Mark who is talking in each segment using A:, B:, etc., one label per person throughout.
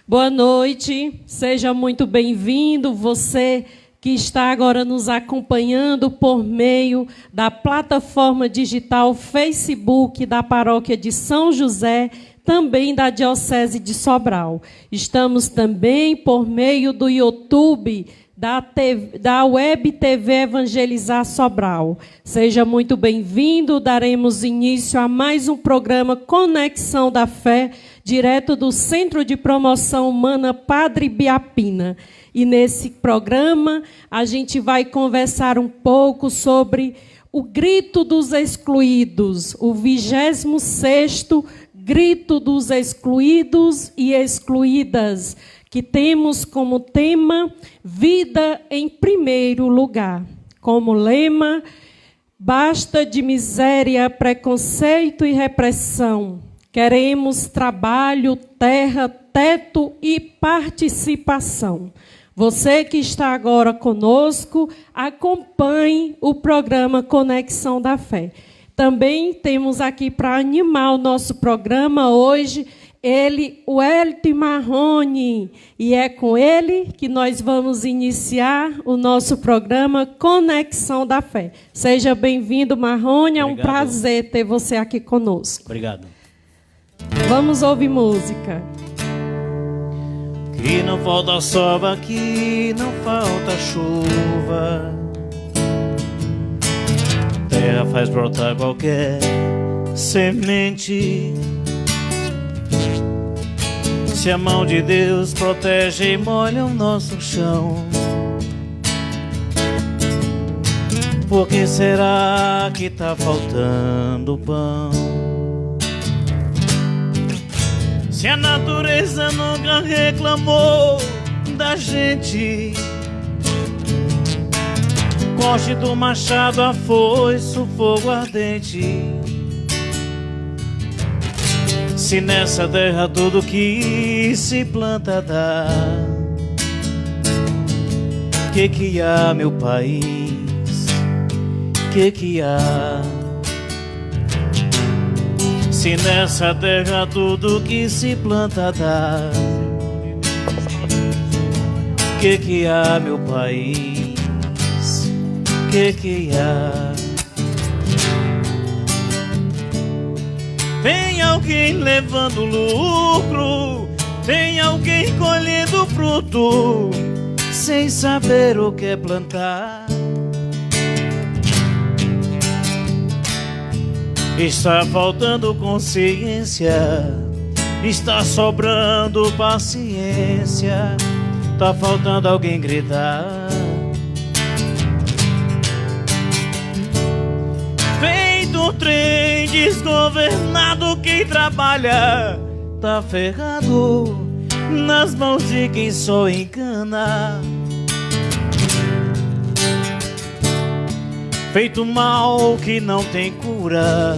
A: Boa noite, seja muito bem-vindo, você que está agora nos acompanhando por meio da plataforma digital Facebook da Paróquia de São José, também da Diocese de Sobral. Estamos também por meio do YouTube da Web TV Evangelizar Sobral. Seja muito bem-vindo, daremos início a mais um programa Conexão da Fé, direto do Centro de Promoção Humana Padre Biapina. E nesse programa a gente vai conversar um pouco sobre o Grito dos Excluídos, o 26º Grito dos Excluídos e Excluídas, que temos como tema Vida em Primeiro Lugar. Como lema, basta de miséria, preconceito e repressão. Queremos trabalho, terra, teto e participação. Você que está agora conosco, acompanhe o programa Conexão da Fé. Também temos aqui para animar o nosso programa hoje, ele, o Wellington Marrone, e é com ele que nós vamos iniciar o nosso programa Conexão da Fé. Seja bem-vindo, Marrone, é um prazer ter você aqui conosco.
B: Obrigado.
A: Vamos ouvir música.
B: Que não falta sol aqui, não falta chuva. Terra faz brotar qualquer semente. Se a mão de Deus protege e molha o nosso chão, por que será que tá faltando pão? Se a natureza nunca reclamou da gente, corte do machado, a foice, o fogo ardente. Se nessa terra tudo que se planta dá, que há, meu país? Que há? Se nessa terra tudo que se planta dá, que há, meu país? Que há? Tem alguém levando lucro, tem alguém colhendo fruto, sem saber o que é plantar. Está faltando consciência, está sobrando paciência, tá faltando alguém gritar. Feito um trem desgovernado, quem trabalha tá ferrado nas mãos de quem só engana. Feito mal que não tem cura,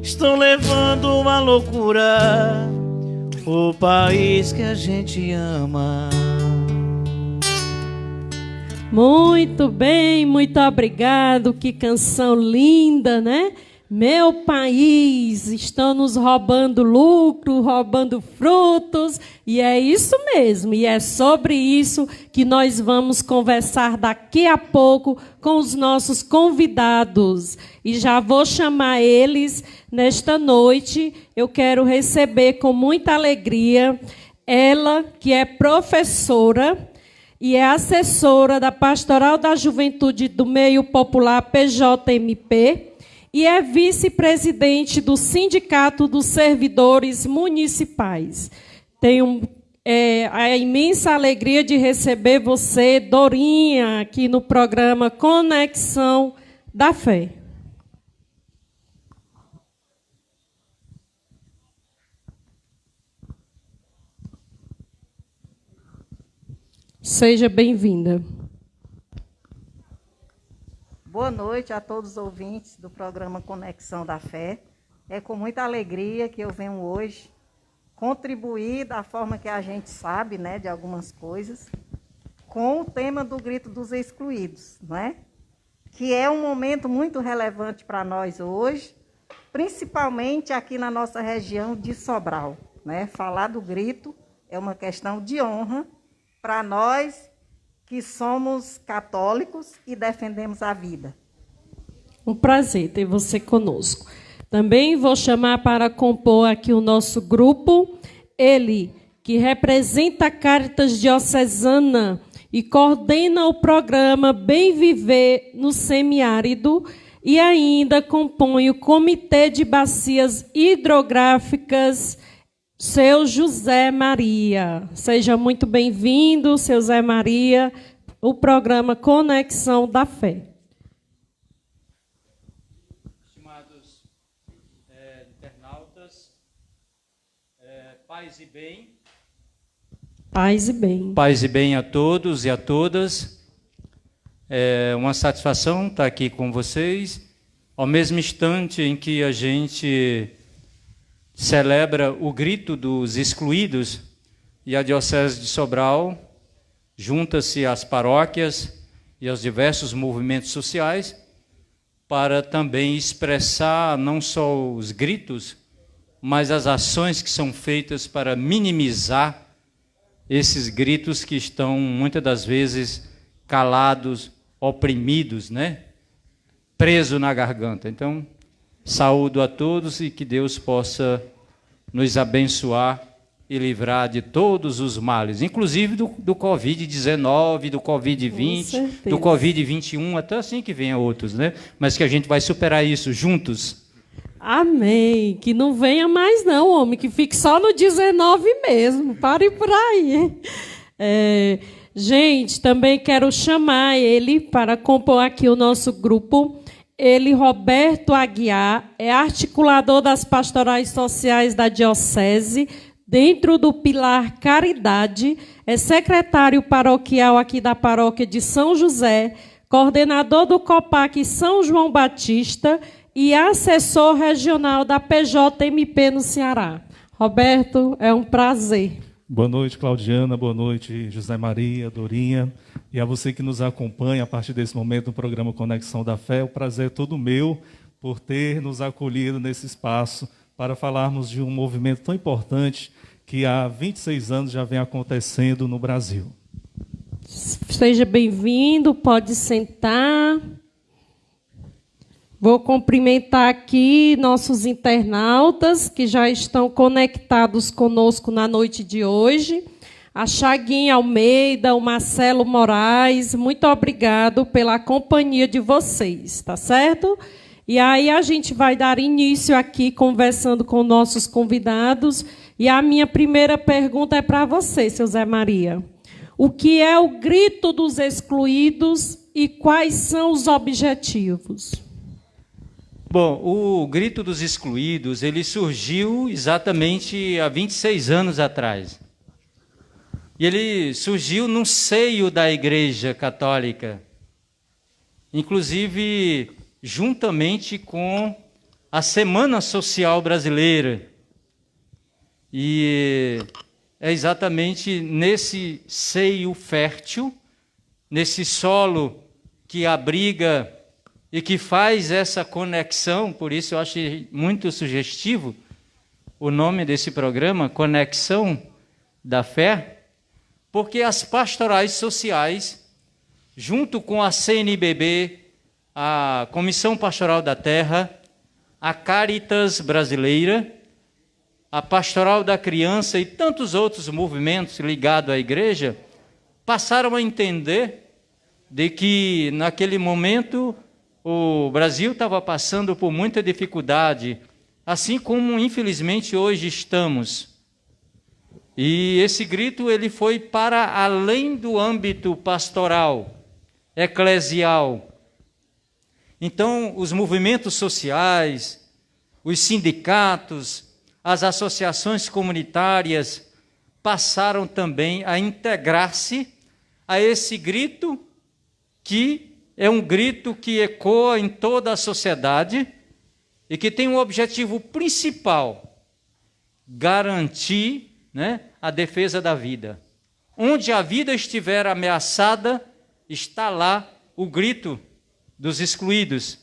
B: estão levando à loucura o país que a gente ama.
A: Muito bem, muito obrigado. Que canção linda, né? Meu país, estão nos roubando lucro, roubando frutos, e é isso mesmo, e é sobre isso que nós vamos conversar daqui a pouco com os nossos convidados. E já vou chamar eles nesta noite. Eu quero receber com muita alegria ela, que é professora e é assessora da Pastoral da Juventude do Meio Popular PJMP, e é vice-presidente do Sindicato dos Servidores Municipais. Tenho a imensa alegria de receber você, Dorinha, aqui no programa Conexão da Fé. Seja bem-vinda.
C: Boa noite a todos os ouvintes do programa Conexão da Fé. É com muita alegria que eu venho hoje contribuir da forma que a gente sabe, né, de algumas coisas, com o tema do Grito dos Excluídos, né? Que é um momento muito relevante para nós hoje, principalmente aqui na nossa região de Sobral, né? Falar do grito é uma questão de honra para nós que somos católicos e defendemos a vida.
A: Um prazer ter você conosco. Também vou chamar para compor aqui o nosso grupo, ele que representa a Caritas Diocesana e coordena o programa Bem Viver no Semiárido e ainda compõe o Comitê de Bacias Hidrográficas, seu José Maria. Seja muito bem-vindo, seu José Maria, o programa Conexão da Fé.
D: Estimados internautas, paz e bem.
A: Paz e bem.
D: Paz e bem a todos e a todas. É uma satisfação estar aqui com vocês, ao mesmo instante em que a gente celebra o grito dos excluídos e a Diocese de Sobral junta-se às paróquias e aos diversos movimentos sociais para também expressar não só os gritos, mas as ações que são feitas para minimizar esses gritos que estão, muitas das vezes, calados, oprimidos, né? Preso na garganta. Então, saúdo a todos e que Deus possa nos abençoar e livrar de todos os males, inclusive do Covid-19, do Covid-20, do Covid-21, até assim que venha outros, né? Mas que a gente vai superar isso juntos.
A: Amém. Que não venha mais não, homem, que fique só no 19 mesmo. Pare por aí. Gente, também quero chamar ele para compor aqui o nosso grupo. Ele, Roberto Aguiar, é articulador das pastorais sociais da Diocese, dentro do Pilar Caridade, é secretário paroquial aqui da paróquia de São José, coordenador do COPAC São João Batista e assessor regional da PJMP no Ceará. Roberto, é um prazer.
E: Boa noite, Claudiana. Boa noite, José Maria, Dorinha. E a você que nos acompanha a partir desse momento no programa Conexão da Fé. O prazer é todo meu por ter nos acolhido nesse espaço para falarmos de um movimento tão importante que há 26 anos já vem acontecendo no Brasil.
A: Seja bem-vindo, pode sentar. Vou cumprimentar aqui nossos internautas que já estão conectados conosco na noite de hoje. A Chaguinha Almeida, o Marcelo Moraes, muito obrigado pela companhia de vocês, tá certo? E aí a gente vai dar início aqui conversando com nossos convidados. E a minha primeira pergunta é para você, seu Zé Maria. O que é o grito dos excluídos e quais são os objetivos?
D: Bom, o Grito dos Excluídos, ele surgiu exatamente há 26 anos atrás. E ele surgiu no seio da Igreja Católica, inclusive juntamente com a Semana Social Brasileira. E é exatamente nesse seio fértil, nesse solo que abriga e que faz essa conexão, por isso eu acho muito sugestivo o nome desse programa, Conexão da Fé, porque as pastorais sociais, junto com a CNBB, a Comissão Pastoral da Terra, a Caritas Brasileira, a Pastoral da Criança e tantos outros movimentos ligados à igreja, passaram a entender de que, naquele momento, o Brasil estava passando por muita dificuldade, assim como, infelizmente, hoje estamos. E esse grito ele foi para além do âmbito pastoral, eclesial. Então, os movimentos sociais, os sindicatos, as associações comunitárias passaram também a integrar-se a esse grito que é um grito que ecoa em toda a sociedade e que tem um objetivo principal: garantir, a defesa da vida. Onde a vida estiver ameaçada, está lá o grito dos excluídos.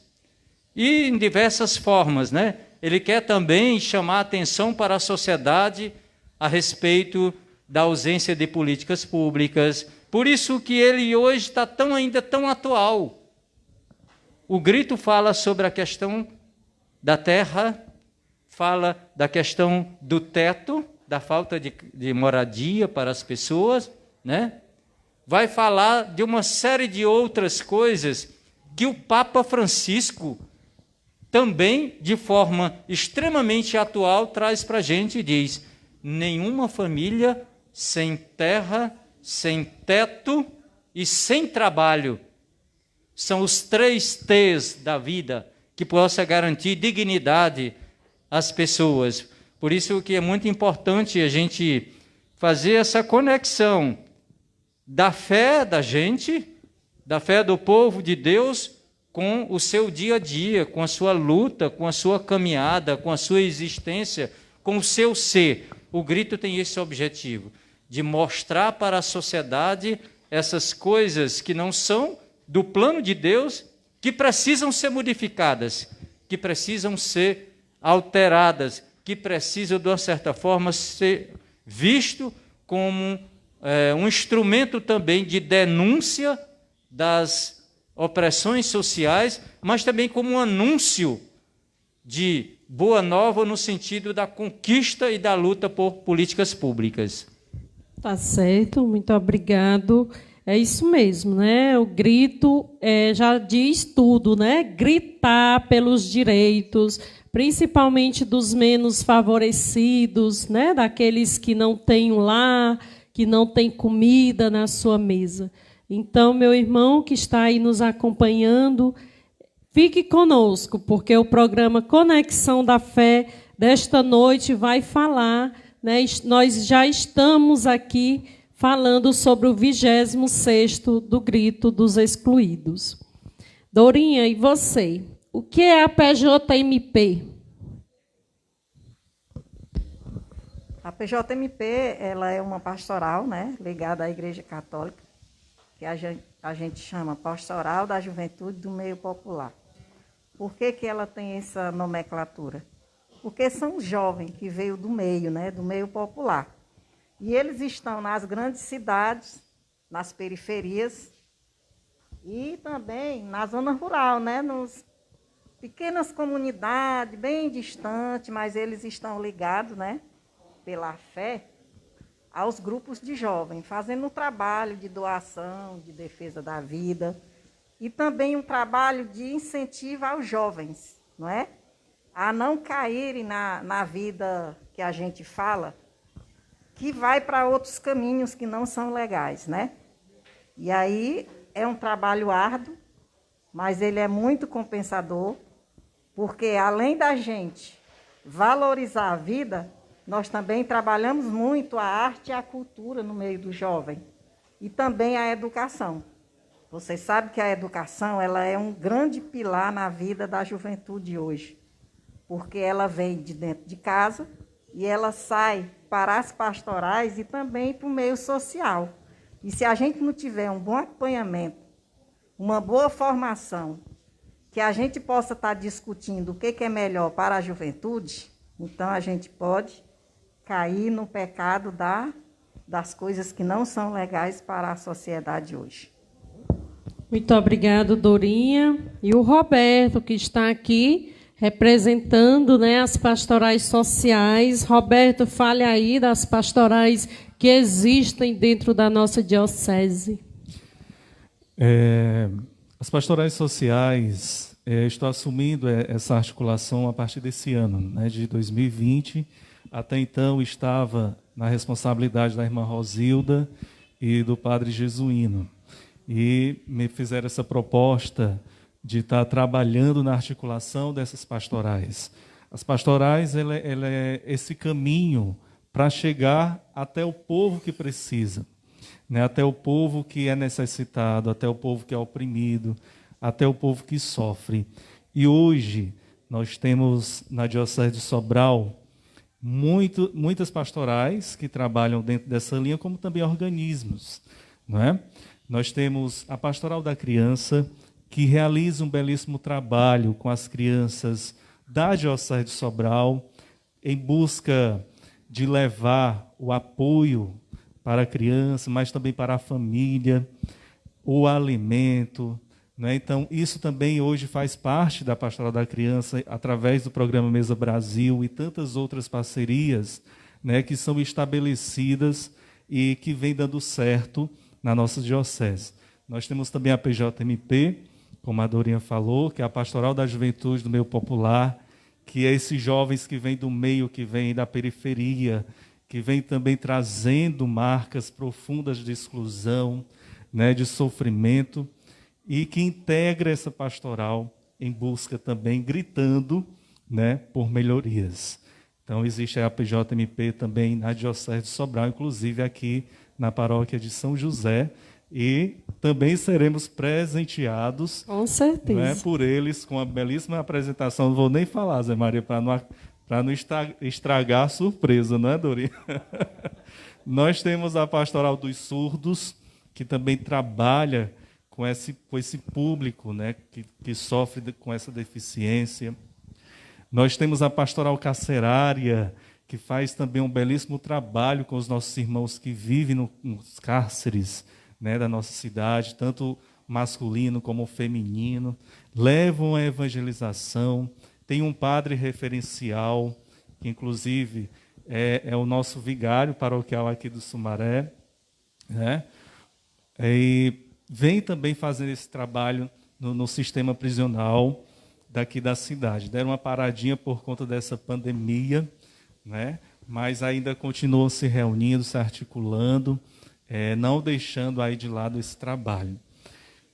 D: E em diversas formas, Ele quer também chamar a atenção para a sociedade a respeito da ausência de políticas públicas. Por isso que ele hoje está ainda tão atual. O grito fala sobre a questão da terra, fala da questão do teto, da falta de moradia para as pessoas, né? Vai falar de uma série de outras coisas que o Papa Francisco também, de forma extremamente atual, traz para a gente e diz: nenhuma família sem terra, sem teto e sem trabalho. São os 3 T's da vida que possa garantir dignidade às pessoas. Por isso que é muito importante a gente fazer essa conexão da fé da gente, da fé do povo de Deus, com o seu dia a dia, com a sua luta, com a sua caminhada, com a sua existência, com o seu ser. O grito tem esse objetivo, de mostrar para a sociedade essas coisas que não são do plano de Deus, que precisam ser modificadas, que precisam ser alteradas, que precisam, de uma certa forma, ser visto como um instrumento também de denúncia das opressões sociais, mas também como um anúncio de boa nova no sentido da conquista e da luta por políticas públicas.
A: Tá certo, muito obrigado. É isso mesmo, né? O grito já diz tudo, né? Gritar pelos direitos, principalmente dos menos favorecidos, né? Daqueles que não têm um lar, que não têm comida na sua mesa. Então, meu irmão que está aí nos acompanhando, fique conosco, porque o programa Conexão da Fé desta noite vai falar, né? Nós já estamos aqui falando sobre o 26º do Grito dos Excluídos. Dorinha, e você? O que é a PJMP?
C: A PJMP ela é uma pastoral, né, ligada à Igreja Católica, que a gente chama Pastoral da Juventude do Meio Popular. Por que ela tem essa nomenclatura? Porque são jovens que veio do meio, né, do meio popular. E eles estão nas grandes cidades, nas periferias e também na zona rural, né, nas pequenas comunidades, bem distantes, mas eles estão ligados, né, pela fé, aos grupos de jovens, fazendo um trabalho de doação, de defesa da vida e também um trabalho de incentivo aos jovens, não é? A não caírem na vida que a gente fala, que vai para outros caminhos que não são legais, né? E aí é um trabalho árduo, mas ele é muito compensador, porque além da gente valorizar a vida, nós também trabalhamos muito a arte e a cultura no meio do jovem e também a educação. Vocês sabem que a educação ela é um grande pilar na vida da juventude hoje, porque ela vem de dentro de casa e ela sai para as pastorais e também para o meio social. E se a gente não tiver um bom acompanhamento, uma boa formação, que a gente possa estar discutindo o que é melhor para a juventude, então a gente pode cair no pecado das coisas que não são legais para a sociedade hoje.
A: Muito obrigado, Dorinha. E o Roberto, que está aqui representando, né, as pastorais sociais. Roberto, fale aí das pastorais que existem dentro da nossa diocese.
E: As pastorais sociais, estou assumindo essa articulação a partir desse ano, né, de 2020. Até então estava na responsabilidade da irmã Rosilda e do padre Jesuíno. E me fizeram essa proposta de estar trabalhando na articulação dessas pastorais. As pastorais, ela é esse caminho para chegar até o povo que precisa, né? Até o povo que é necessitado, até o povo que é oprimido, até o povo que sofre. E hoje nós temos na Diocese de Sobral muitas pastorais que trabalham dentro dessa linha, como também organismos, não é? Nós temos a Pastoral da Criança, que realiza um belíssimo trabalho com as crianças da Diocese de Sobral, em busca de levar o apoio para a criança, mas também para a família, o alimento, né? Então, isso também hoje faz parte da Pastoral da Criança, através do programa Mesa Brasil e tantas outras parcerias, né, que são estabelecidas e que vêm dando certo na nossa diocese. Nós temos também a PJMP, como a Dorinha falou, que é a Pastoral da Juventude do Meio Popular, que é esses jovens que vêm do meio, que vêm da periferia, que vêm também trazendo marcas profundas de exclusão, né, de sofrimento, e que integra essa pastoral em busca também, gritando, né, por melhorias. Então, existe a PJMP também na Diocese de Sobral, inclusive aqui na paróquia de São José, e também seremos presenteados,
A: Com certeza,
E: né, por eles com a belíssima apresentação. Não vou nem falar, Zé Maria, para não estragar a surpresa, não é, Dorinha? Nós temos a Pastoral dos Surdos, que também trabalha com esse público, né, que sofre com essa deficiência. Nós temos a Pastoral Carcerária, que faz também um belíssimo trabalho com os nossos irmãos que vivem nos cárceres, né, da nossa cidade, tanto masculino como feminino, levam a evangelização. Tem um padre referencial, que inclusive é o nosso vigário paroquial aqui do Sumaré, né? E vem também fazendo esse trabalho no sistema prisional daqui da cidade. Deram uma paradinha por conta dessa pandemia, né? Mas ainda continuam se reunindo, se articulando, não deixando aí de lado esse trabalho.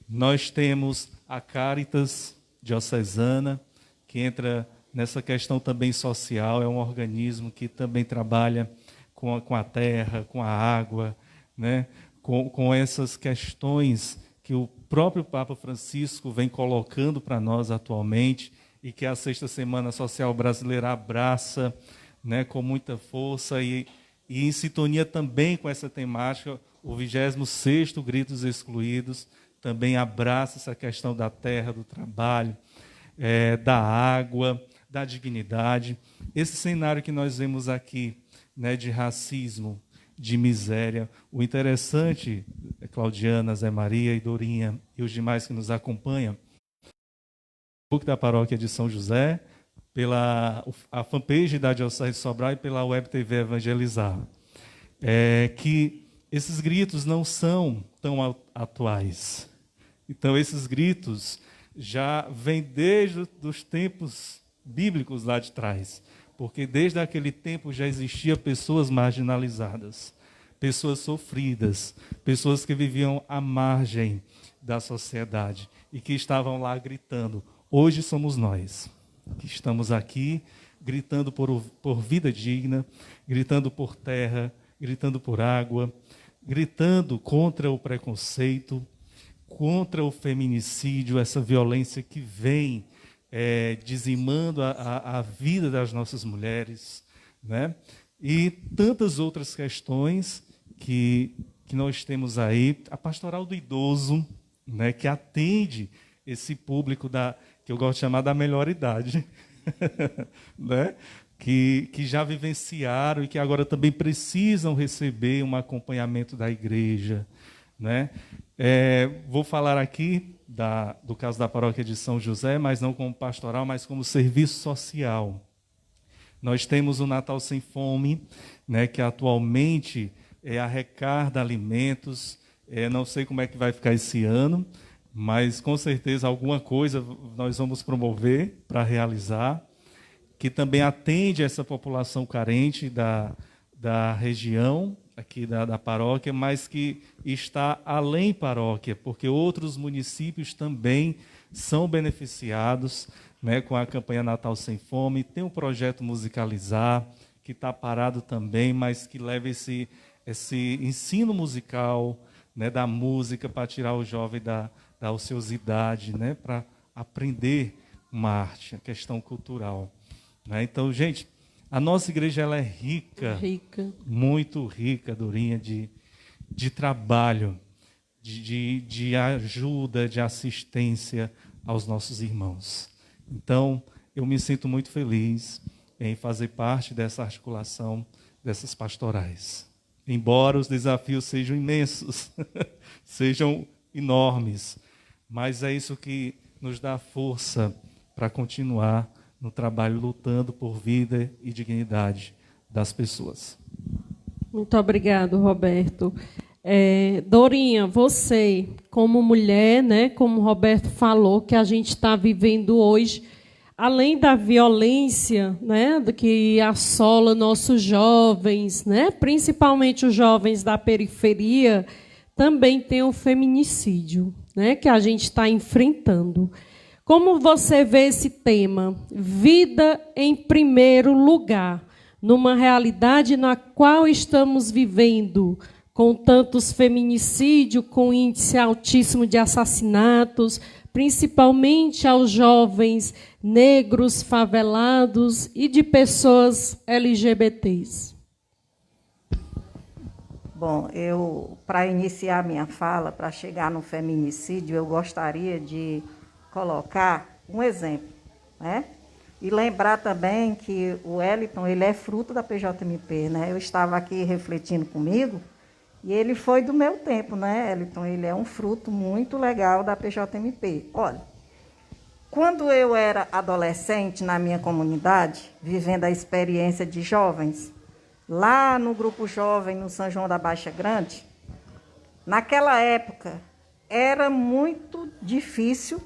E: Nós temos a Caritas Diocesana, que entra nessa questão também social, é um organismo que também trabalha com a terra, com a água, né? Com essas questões que o próprio Papa Francisco vem colocando para nós atualmente e que a Sexta Semana Social Brasileira abraça, né, com muita força e em sintonia também com essa temática, o 26º Gritos Excluídos também abraça essa questão da terra, do trabalho, da água, da dignidade. Esse cenário que nós vemos aqui, né, de racismo, de miséria. O interessante, Claudiana, Zé Maria e Dorinha e os demais que nos acompanham, o da Paróquia de São José, pela a fanpage da Diocese de Sobral e pela Web TV Evangelizar, que esses gritos não são tão atuais. Então, esses gritos já vêm desde os tempos bíblicos lá de trás, porque desde aquele tempo já existiam pessoas marginalizadas, pessoas sofridas, pessoas que viviam à margem da sociedade e que estavam lá gritando. Hoje somos nós que estamos aqui gritando por vida digna, gritando por terra, gritando por água, gritando contra o preconceito, contra o feminicídio, essa violência que vem dizimando a vida das nossas mulheres, né? E tantas outras questões que nós temos aí. A Pastoral do Idoso, né, que atende esse público que eu gosto de chamar da melhor idade, né? Que já vivenciaram e que agora também precisam receber um acompanhamento da igreja, né? Vou falar aqui do caso da paróquia de São José, mas não como pastoral, mas como serviço social. Nós temos o Natal Sem Fome, né, que atualmente arrecada alimentos. Não sei como é que vai ficar esse ano, mas com certeza alguma coisa nós vamos promover para realizar, que também atende essa população carente da região, aqui da paróquia, mas que está além paróquia, porque outros municípios também são beneficiados, né, com a campanha Natal Sem Fome. Tem um projeto Musicalizar, que está parado também, mas que leva esse ensino musical, né, da música para tirar o jovem da ociosidade, né, para aprender uma arte, a questão cultural. Né? Então, gente, a nossa igreja ela é rica, muito rica, Dorinha, de trabalho, de ajuda, de assistência aos nossos irmãos. Então, eu me sinto muito feliz em fazer parte dessa articulação, dessas pastorais. embora os desafios sejam imensos, sejam enormes, mas é isso que nos dá força para continuar no trabalho lutando por vida e dignidade das pessoas.
A: Muito obrigado, Roberto. Dorinha, você, como mulher, né, como o Roberto falou, que a gente está vivendo hoje, além da violência, né, do que assola nossos jovens, né, principalmente os jovens da periferia, também tem o feminicídio, né, que a gente está enfrentando. Como você vê esse tema? Vida em primeiro lugar, numa realidade na qual estamos vivendo, com tantos feminicídios, com índice altíssimo de assassinatos, principalmente aos jovens negros, favelados e de pessoas LGBTs.
C: Bom, para iniciar minha fala, para chegar no feminicídio, eu gostaria de colocar um exemplo, né? E lembrar também que o Wellington, ele é fruto da PJMP, né? Eu estava aqui refletindo comigo e ele foi do meu tempo, né, Wellington? Ele é um fruto muito legal da PJMP. Olha, quando eu era adolescente na minha comunidade, vivendo a experiência de jovens, lá no Grupo Jovem, no São João da Baixa Grande, naquela época era muito difícil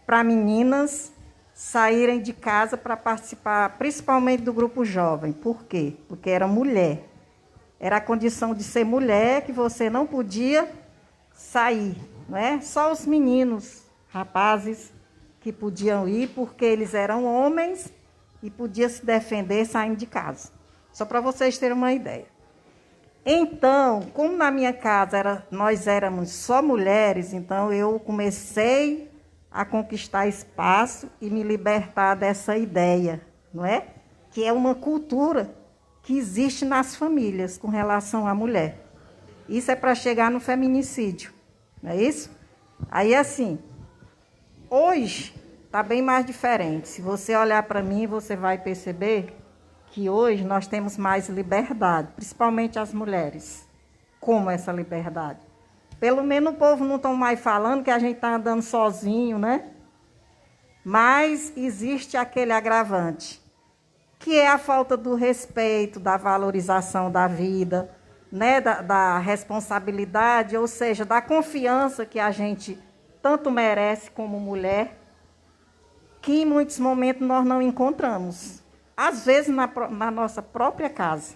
C: para meninas saírem de casa para participar, principalmente do Grupo Jovem. Por quê? Porque era mulher. Era a condição de ser mulher que você não podia sair, não é? Só os meninos, rapazes, que podiam ir porque eles eram homens e podiam se defender saindo de casa. Só para vocês terem uma ideia. Então, como na minha casa nós éramos só mulheres, então eu comecei a conquistar espaço e me libertar dessa ideia, não é? Que é uma cultura que existe nas famílias com relação à mulher. Isso é para chegar no feminicídio, não é isso? Aí, assim, hoje está bem mais diferente. Se você olhar para mim, você vai perceber que hoje nós temos mais liberdade, principalmente as mulheres. Como essa liberdade? Pelo menos o povo não está mais falando que a gente está andando sozinho, né? Mas existe aquele agravante, que é a falta do respeito, da valorização da vida, né? da responsabilidade, ou seja, da confiança que a gente tanto merece como mulher, que em muitos momentos nós não encontramos. Às vezes na nossa própria casa,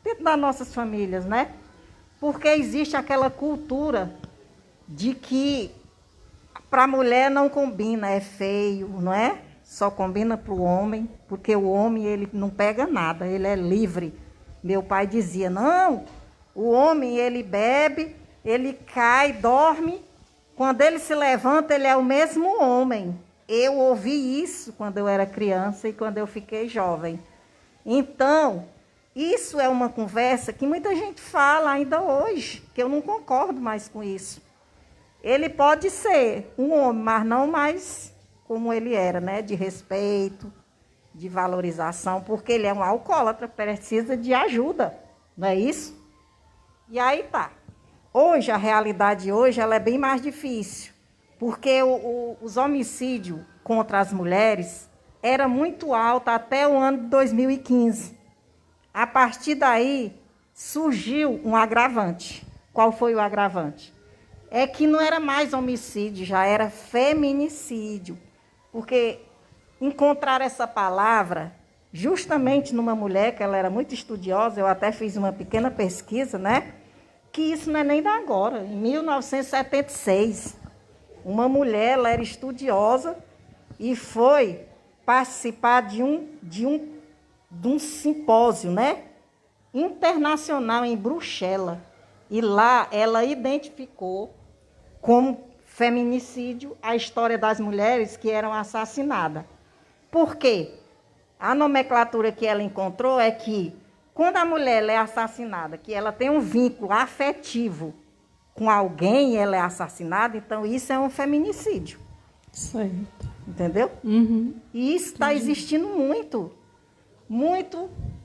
C: dentro das nossas famílias, né? Porque existe aquela cultura de que para a mulher não combina, é feio, não é? Só combina para o homem, porque o homem ele não pega nada, ele é livre. Meu pai dizia, não, o homem ele bebe, ele cai, dorme, quando ele se levanta ele é o mesmo homem. Eu ouvi isso quando eu era criança e quando eu fiquei jovem. Então, isso é uma conversa que muita gente fala ainda hoje, que eu não concordo mais com isso. Ele pode ser um homem, mas não mais como ele era, né? De respeito, de valorização, porque ele é um alcoólatra, precisa de ajuda, não é isso? E aí tá. Hoje, a realidade hoje, ela é bem mais difícil, porque os homicídios contra as mulheres era muito alto até o ano de 2015. A partir daí, surgiu um agravante. Qual foi o agravante? É que não era mais homicídio, já era feminicídio. Porque encontraram essa palavra justamente numa mulher, que ela era muito estudiosa, eu até fiz uma pequena pesquisa, né? Que isso não é nem da agora, em 1976. Uma mulher, ela era estudiosa e foi participar de um simpósio, né? Internacional em Bruxelas. E lá ela identificou como feminicídio a história das mulheres que eram assassinadas. Por quê? A nomenclatura que ela encontrou é que quando a mulher é assassinada, que ela tem um vínculo afetivo com alguém e ela é assassinada, então isso é um feminicídio. Certo. Entendeu? Uhum. E isso está existindo muito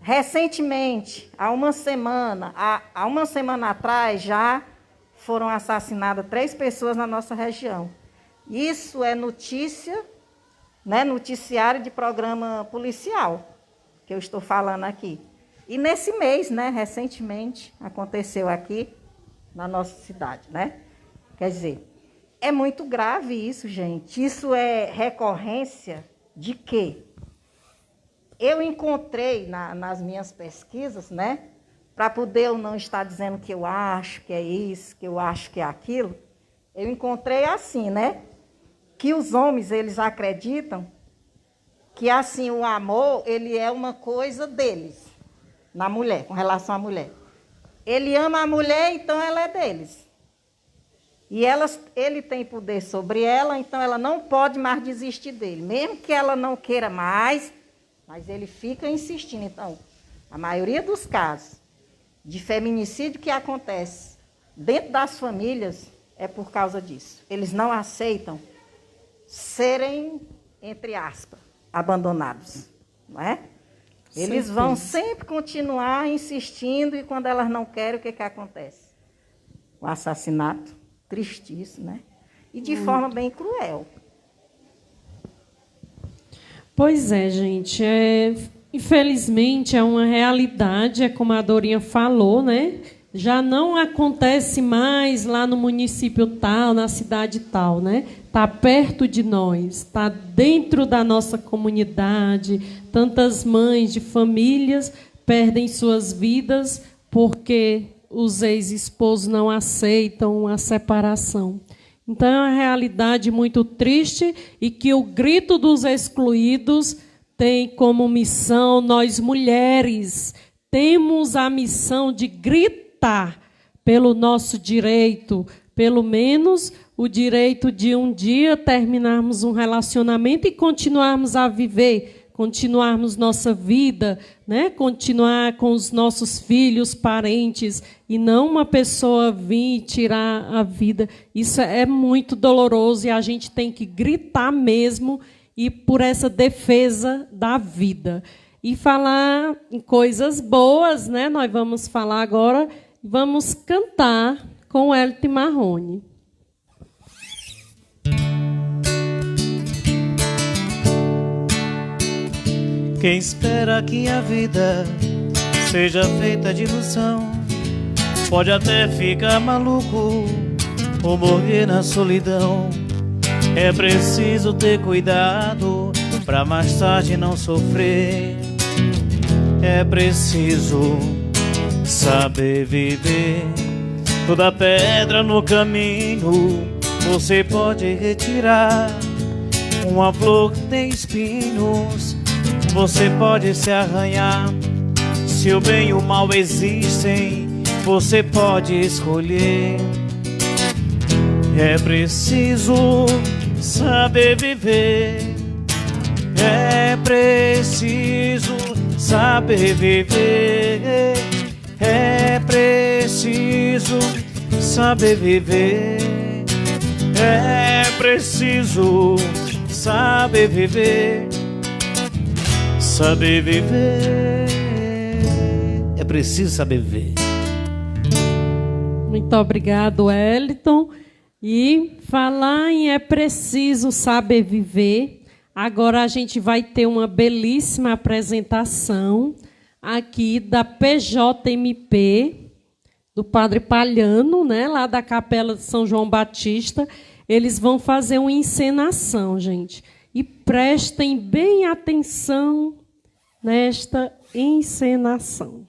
C: Recentemente, há uma semana atrás, já foram assassinadas 3 pessoas na nossa região. Isso é notícia, né, noticiário de programa policial, que eu estou falando aqui. E nesse mês, né, recentemente, aconteceu aqui na nossa cidade, né? Quer dizer, é muito grave isso, gente. Isso é recorrência de quê? Eu encontrei nas minhas pesquisas, né, para poder eu não estar dizendo que eu acho que é isso, que eu acho que é aquilo, eu encontrei assim, né, que os homens, eles acreditam que assim o amor, ele é uma coisa deles, na mulher, com relação à mulher. Ele ama a mulher, então ela é deles. E ele tem poder sobre ela, então ela não pode mais desistir dele, mesmo que ela não queira mais. Mas ele fica insistindo. Então, a maioria dos casos de feminicídio que acontece dentro das famílias é por causa disso. Eles não aceitam serem, entre aspas, abandonados. Não é? Eles vão sempre continuar insistindo e quando elas não querem, o que acontece? O assassinato, tristíssimo, né? E de forma bem cruel.
A: Pois é, gente. Infelizmente, é uma realidade, é como a Dorinha falou, né? Já não acontece mais lá no município tal, na cidade tal, né? Está perto de nós, está dentro da nossa comunidade. Tantas mães de famílias perdem suas vidas porque os ex-esposos não aceitam a separação. Então, é uma realidade muito triste e que o grito dos excluídos tem como missão, nós mulheres, temos a missão de gritar pelo nosso direito, pelo menos o direito de um dia terminarmos um relacionamento e continuarmos a viver, continuarmos nossa vida, né? Continuar com os nossos filhos, parentes, e não uma pessoa vir tirar a vida. Isso é muito doloroso e a gente tem que gritar mesmo e por essa defesa da vida. E falar em coisas boas, né? Nós vamos falar agora, vamos cantar com o Elton Marrone.
B: Quem espera que a vida seja feita de ilusão pode até ficar maluco ou morrer na solidão. É preciso ter cuidado pra mais tarde não sofrer. É preciso saber viver. Toda pedra no caminho você pode retirar. Uma flor que tem espinhos você pode se arranhar. Se o bem e o mal existem, você pode escolher. É preciso saber viver. É preciso saber viver. É preciso saber viver. É preciso saber viver. Saber viver, é preciso saber viver.
A: Muito obrigado, Wellington. E falar em é preciso saber viver. Agora a gente vai ter uma belíssima apresentação aqui da PJMP, do Padre Palhano, né, lá da Capela de São João Batista. Eles vão fazer uma encenação, gente. E prestem bem atenção nesta encenação.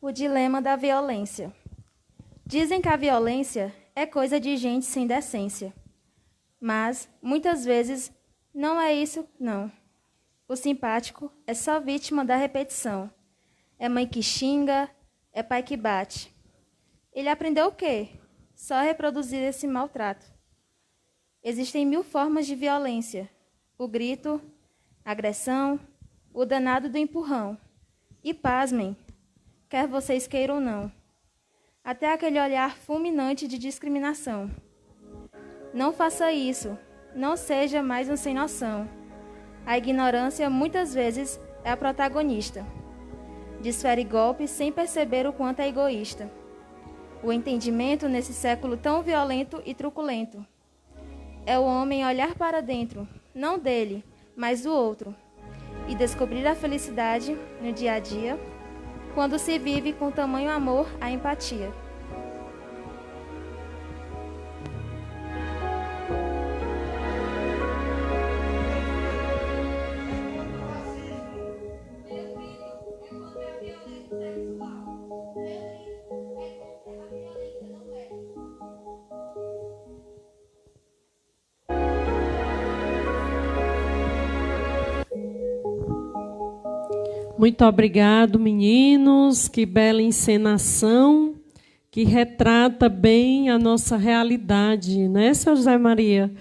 F: O dilema da violência. Dizem que a violência é coisa de gente sem decência. Mas, muitas vezes, não é isso, não. O simpático é só vítima da repetição. É mãe que xinga, é pai que bate. Ele aprendeu o quê? Só reproduzir esse maltrato. Existem 1000 formas de violência. O grito, a agressão, o danado do empurrão. E pasmem, quer vocês queiram ou não, até aquele olhar fulminante de discriminação. Não faça isso, não seja mais um sem noção. A ignorância muitas vezes é a protagonista. Desfere golpes sem perceber o quanto é egoísta. O entendimento nesse século tão violento e truculento é o homem olhar para dentro, não dele, mas do outro, e descobrir a felicidade no dia a dia, quando se vive com tamanho amor a empatia.
A: Muito obrigado, meninos. Que bela encenação, que retrata bem a nossa realidade, né, seu José Maria?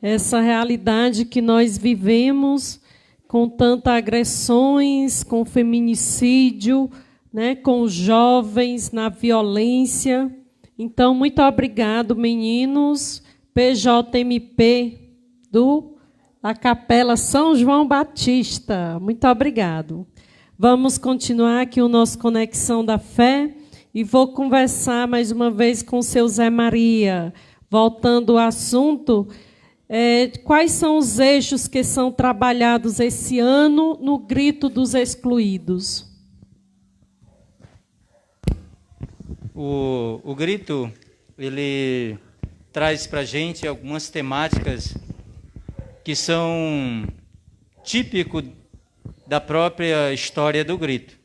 A: Essa realidade que nós vivemos com tantas agressões, com feminicídio, né, com os jovens na violência. Então, muito obrigado, meninos. PJMP da Capela São João Batista. Muito obrigado. Vamos continuar aqui o nosso Conexão da Fé e vou conversar mais uma vez com o seu Zé Maria. Voltando ao assunto, quais são os eixos que são trabalhados esse ano no Grito dos Excluídos?
D: O Grito, ele traz para a gente algumas temáticas que são típicas da própria história do grito.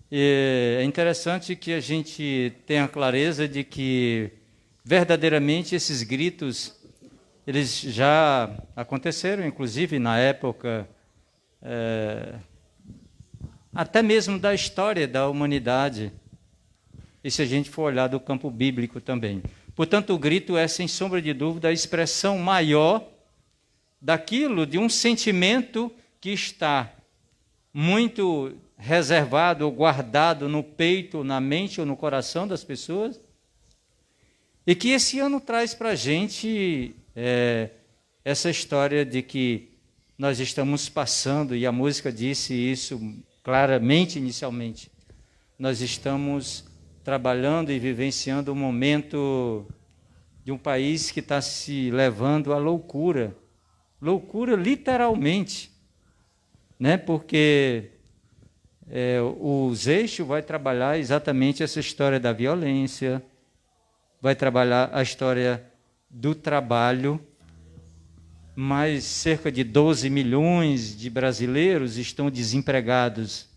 D: E é interessante que a gente tenha clareza de que, verdadeiramente, esses gritos, eles já aconteceram, inclusive na época, até mesmo da história da humanidade, e se a gente for olhar do campo bíblico também. Portanto, o grito é, sem sombra de dúvida, a expressão maior daquilo, de um sentimento que está muito reservado ou guardado no peito, na mente ou no coração das pessoas, e que esse ano traz para a gente essa história de que nós estamos passando, e a música disse isso claramente inicialmente, nós estamos trabalhando e vivenciando um momento de um país que está se levando à loucura, literalmente, né? Porque o Zeixo vai trabalhar exatamente essa história da violência, vai trabalhar a história do trabalho, mais cerca de 12 milhões de brasileiros estão desempregados,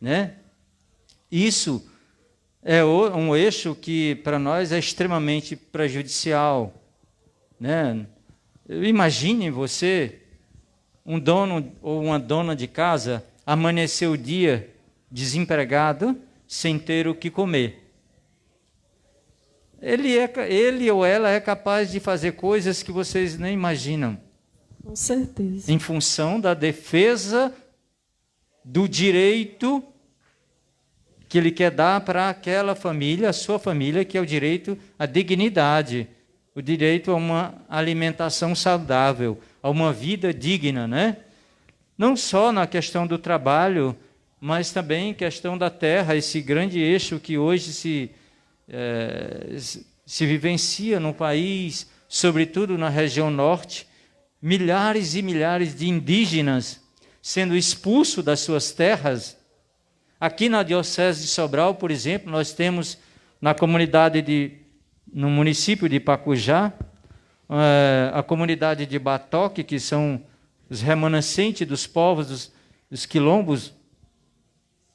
D: né? Isso é um eixo que para nós é extremamente prejudicial, né? Imagine você, um dono ou uma dona de casa, amanhecer o dia desempregado, sem ter o que comer. Ele ou ela é capaz de fazer coisas que vocês nem imaginam.
A: Com certeza.
D: Em função da defesa do direito que ele quer dar para aquela família, a sua família, que é o direito à dignidade, o direito a uma alimentação saudável, a uma vida digna, né? Não só na questão do trabalho, mas também em questão da terra, esse grande eixo que hoje se vivencia no país, sobretudo na região norte, milhares e milhares de indígenas sendo expulsos das suas terras. Aqui na Diocese de Sobral, por exemplo, nós temos no município de Pacujá, a comunidade de Batoque, que são os remanescentes dos povos dos quilombos,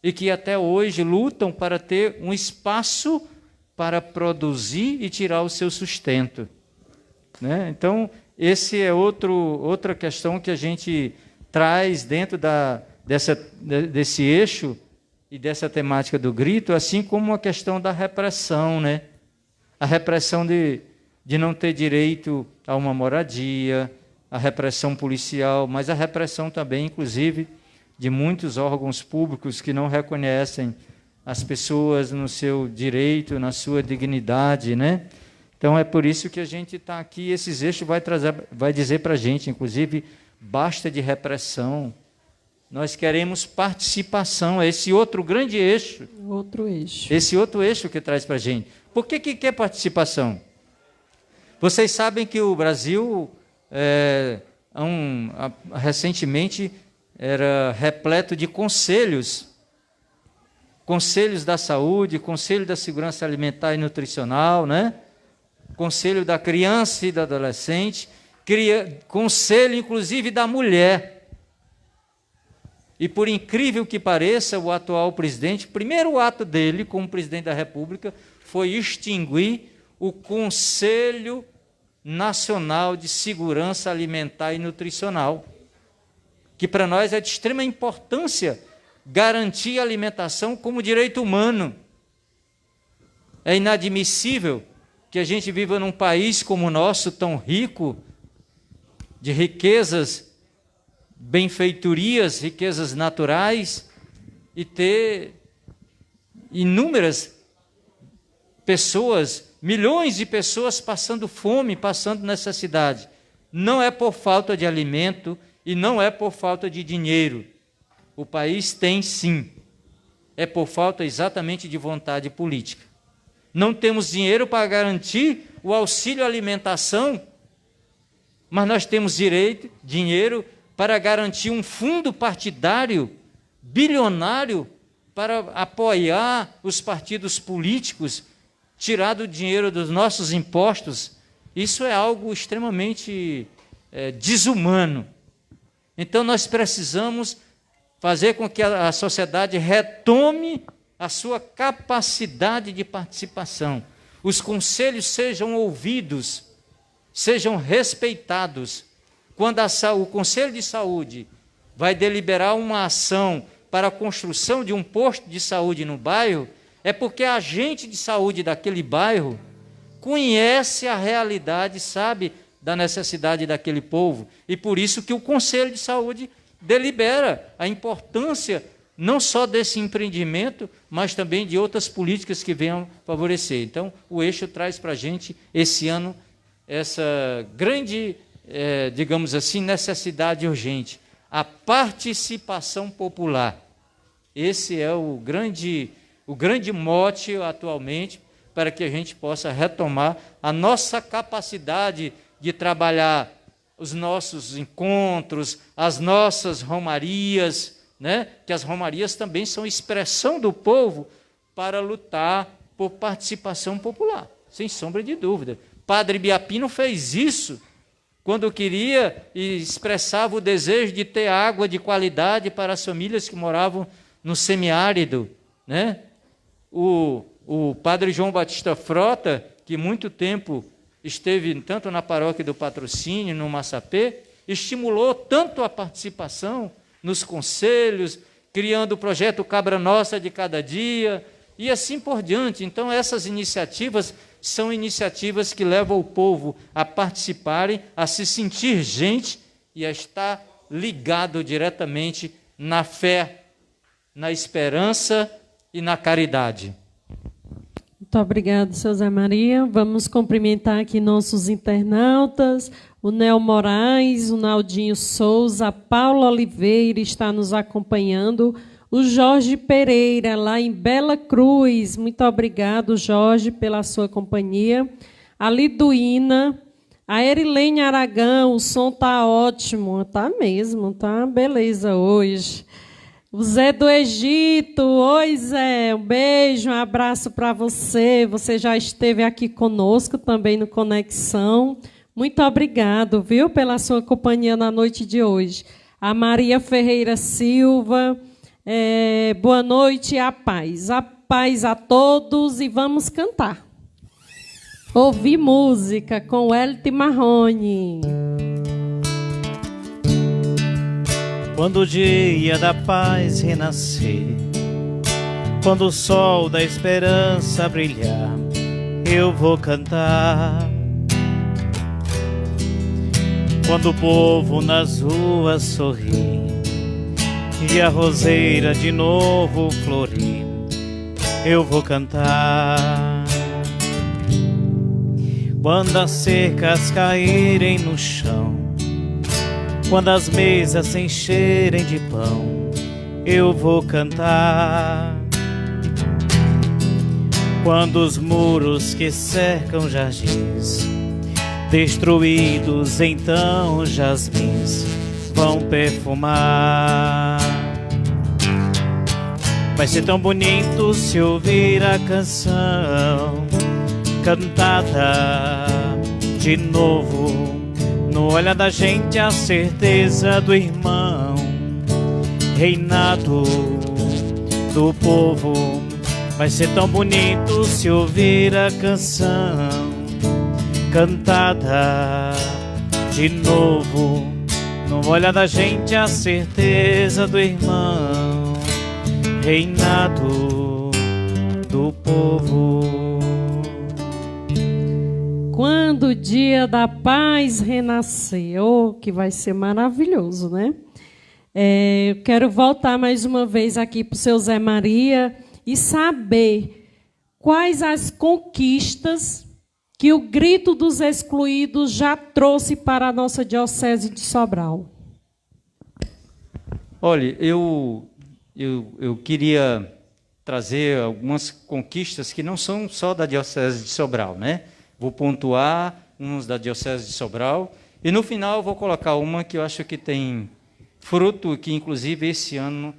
D: e que até hoje lutam para ter um espaço para produzir e tirar o seu sustento, né? Então, esse é outra questão que a gente traz dentro desse eixo e dessa temática do grito, assim como a questão da repressão, né? A repressão de não ter direito a uma moradia, a repressão policial, mas a repressão também, inclusive, de muitos órgãos públicos que não reconhecem as pessoas no seu direito, na sua dignidade, né? Então, é por isso que a gente está aqui. Esses eixos vai dizer para a gente, inclusive, basta de repressão. Nós queremos participação. É esse outro grande eixo.
A: Outro eixo.
D: Esse outro eixo que traz para a gente. Por que quer participação? Vocês sabem que o Brasil, recentemente, era repleto de conselhos da saúde, conselho da segurança alimentar e nutricional, né? Conselho da criança e do adolescente, conselho, inclusive, da mulher. E, por incrível que pareça, o atual presidente, o primeiro ato dele como presidente da República foi extinguir o Conselho Nacional de Segurança Alimentar e Nutricional, que para nós é de extrema importância garantir a alimentação como direito humano. É inadmissível que a gente viva num país como o nosso, tão rico, de riquezas, benfeitorias, riquezas naturais, e ter inúmeras pessoas, milhões de pessoas passando fome, passando necessidade. Não é por falta de alimento e não é por falta de dinheiro. O país tem sim. É por falta exatamente de vontade política. Não temos dinheiro para garantir o auxílio alimentação, mas nós temos dinheiro para garantir um fundo partidário bilionário para apoiar os partidos políticos, tirar do dinheiro dos nossos impostos. Isso é algo extremamente desumano. Então, nós precisamos fazer com que a sociedade retome a sua capacidade de participação. Os conselhos sejam ouvidos, sejam respeitados. Quando o Conselho de Saúde vai deliberar uma ação para a construção de um posto de saúde no bairro, é porque a agente de saúde daquele bairro conhece a realidade, sabe da necessidade daquele povo, e por isso que o Conselho de Saúde delibera a importância não só desse empreendimento, mas também de outras políticas que venham favorecer. Então, o eixo traz para a gente, esse ano, essa grande, digamos assim, necessidade urgente, a participação popular. Esse é o grande mote atualmente para que a gente possa retomar a nossa capacidade de trabalhar os nossos encontros, as nossas romarias, né? Que as romarias também são expressão do povo para lutar por participação popular, sem sombra de dúvida. Padre Biapino fez isso quando queria e expressava o desejo de ter água de qualidade para as famílias que moravam no semiárido, né? O padre João Batista Frota, que muito tempo esteve tanto na paróquia do Patrocínio, no Massapê, estimulou tanto a participação nos conselhos, criando o projeto Cabra Nossa de Cada Dia, e assim por diante. Então, essas iniciativas são iniciativas que levam o povo a participarem, a se sentir gente e a estar ligado diretamente na fé, na esperança e na caridade.
A: Muito obrigado, seu Zé Maria. Vamos cumprimentar aqui nossos internautas. O Nel Moraes, o Naldinho Souza, a Paula Oliveira está nos acompanhando. O Jorge Pereira, lá em Bela Cruz. Muito obrigado, Jorge, pela sua companhia. A Liduína, a Erilene Aragão, o som está ótimo. Está mesmo, está beleza hoje. O Zé do Egito, oi Zé, um beijo, um abraço para você. Você já esteve aqui conosco também no Conexão. Muito obrigado, viu, pela sua companhia na noite de hoje. A Maria Ferreira Silva, boa noite e a paz a todos, e vamos cantar. Ouvir música com Elite Marrone.
B: Quando o dia da paz renascer, quando o sol da esperança brilhar, eu vou cantar. Quando o povo nas ruas sorrir e a roseira de novo florir, eu vou cantar. Quando as cercas caírem no chão, quando as mesas se encherem de pão, eu vou cantar. Quando os muros que cercam jardins destruídos, então jasmins vão perfumar. Vai ser tão bonito se ouvir a canção cantada de novo. No olhar da gente a certeza do irmão, reinado do povo. Vai ser tão bonito se ouvir a canção cantada de novo. No olhar da gente a certeza do irmão, reinado do povo.
A: Quando o dia da paz renascer, que vai ser maravilhoso, né? Eu quero voltar mais uma vez aqui para o seu Zé Maria e saber quais as conquistas que o Grito dos Excluídos já trouxe para a nossa Diocese de Sobral.
D: Olha, eu queria trazer algumas conquistas que não são só da Diocese de Sobral, né? Vou pontuar uns da Diocese de Sobral e, no final, vou colocar uma que eu acho que tem fruto, que, inclusive, esse ano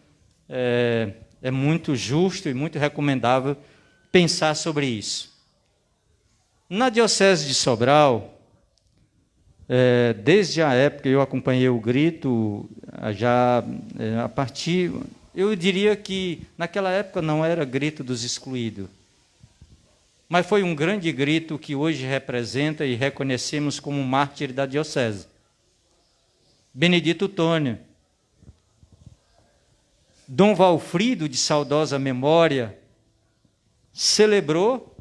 D: é muito justo e muito recomendável pensar sobre isso. Na Diocese de Sobral, desde a época que eu acompanhei o Grito, a partir... Eu diria que, naquela época, não era Grito dos Excluídos, mas foi um grande grito que hoje representa e reconhecemos como mártir da Diocese. Benedito Tônio. Dom Valfrido, de saudosa memória, celebrou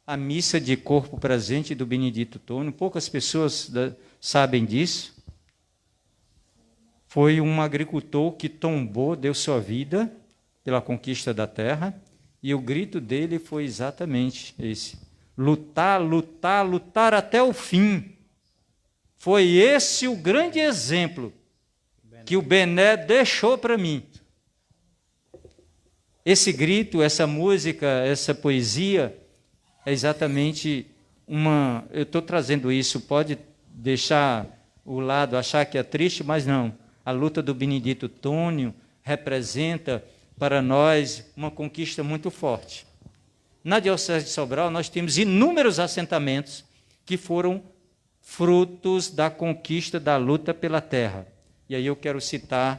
D: a missa de corpo presente do Benedito Tônio. Poucas pessoas sabem disso. Foi um agricultor que tombou, deu sua vida pela conquista da terra. E o grito dele foi exatamente esse: lutar, lutar, lutar até o fim. Foi esse o grande exemplo que o Bené deixou para mim. Esse grito, essa música, essa poesia é exatamente uma... Eu estou trazendo isso, pode deixar o lado, achar que é triste, mas não. A luta do Benedito Tônio representa para nós uma conquista muito forte. Na Diocese de Sobral, nós temos inúmeros assentamentos que foram frutos da conquista da luta pela terra. E aí eu quero citar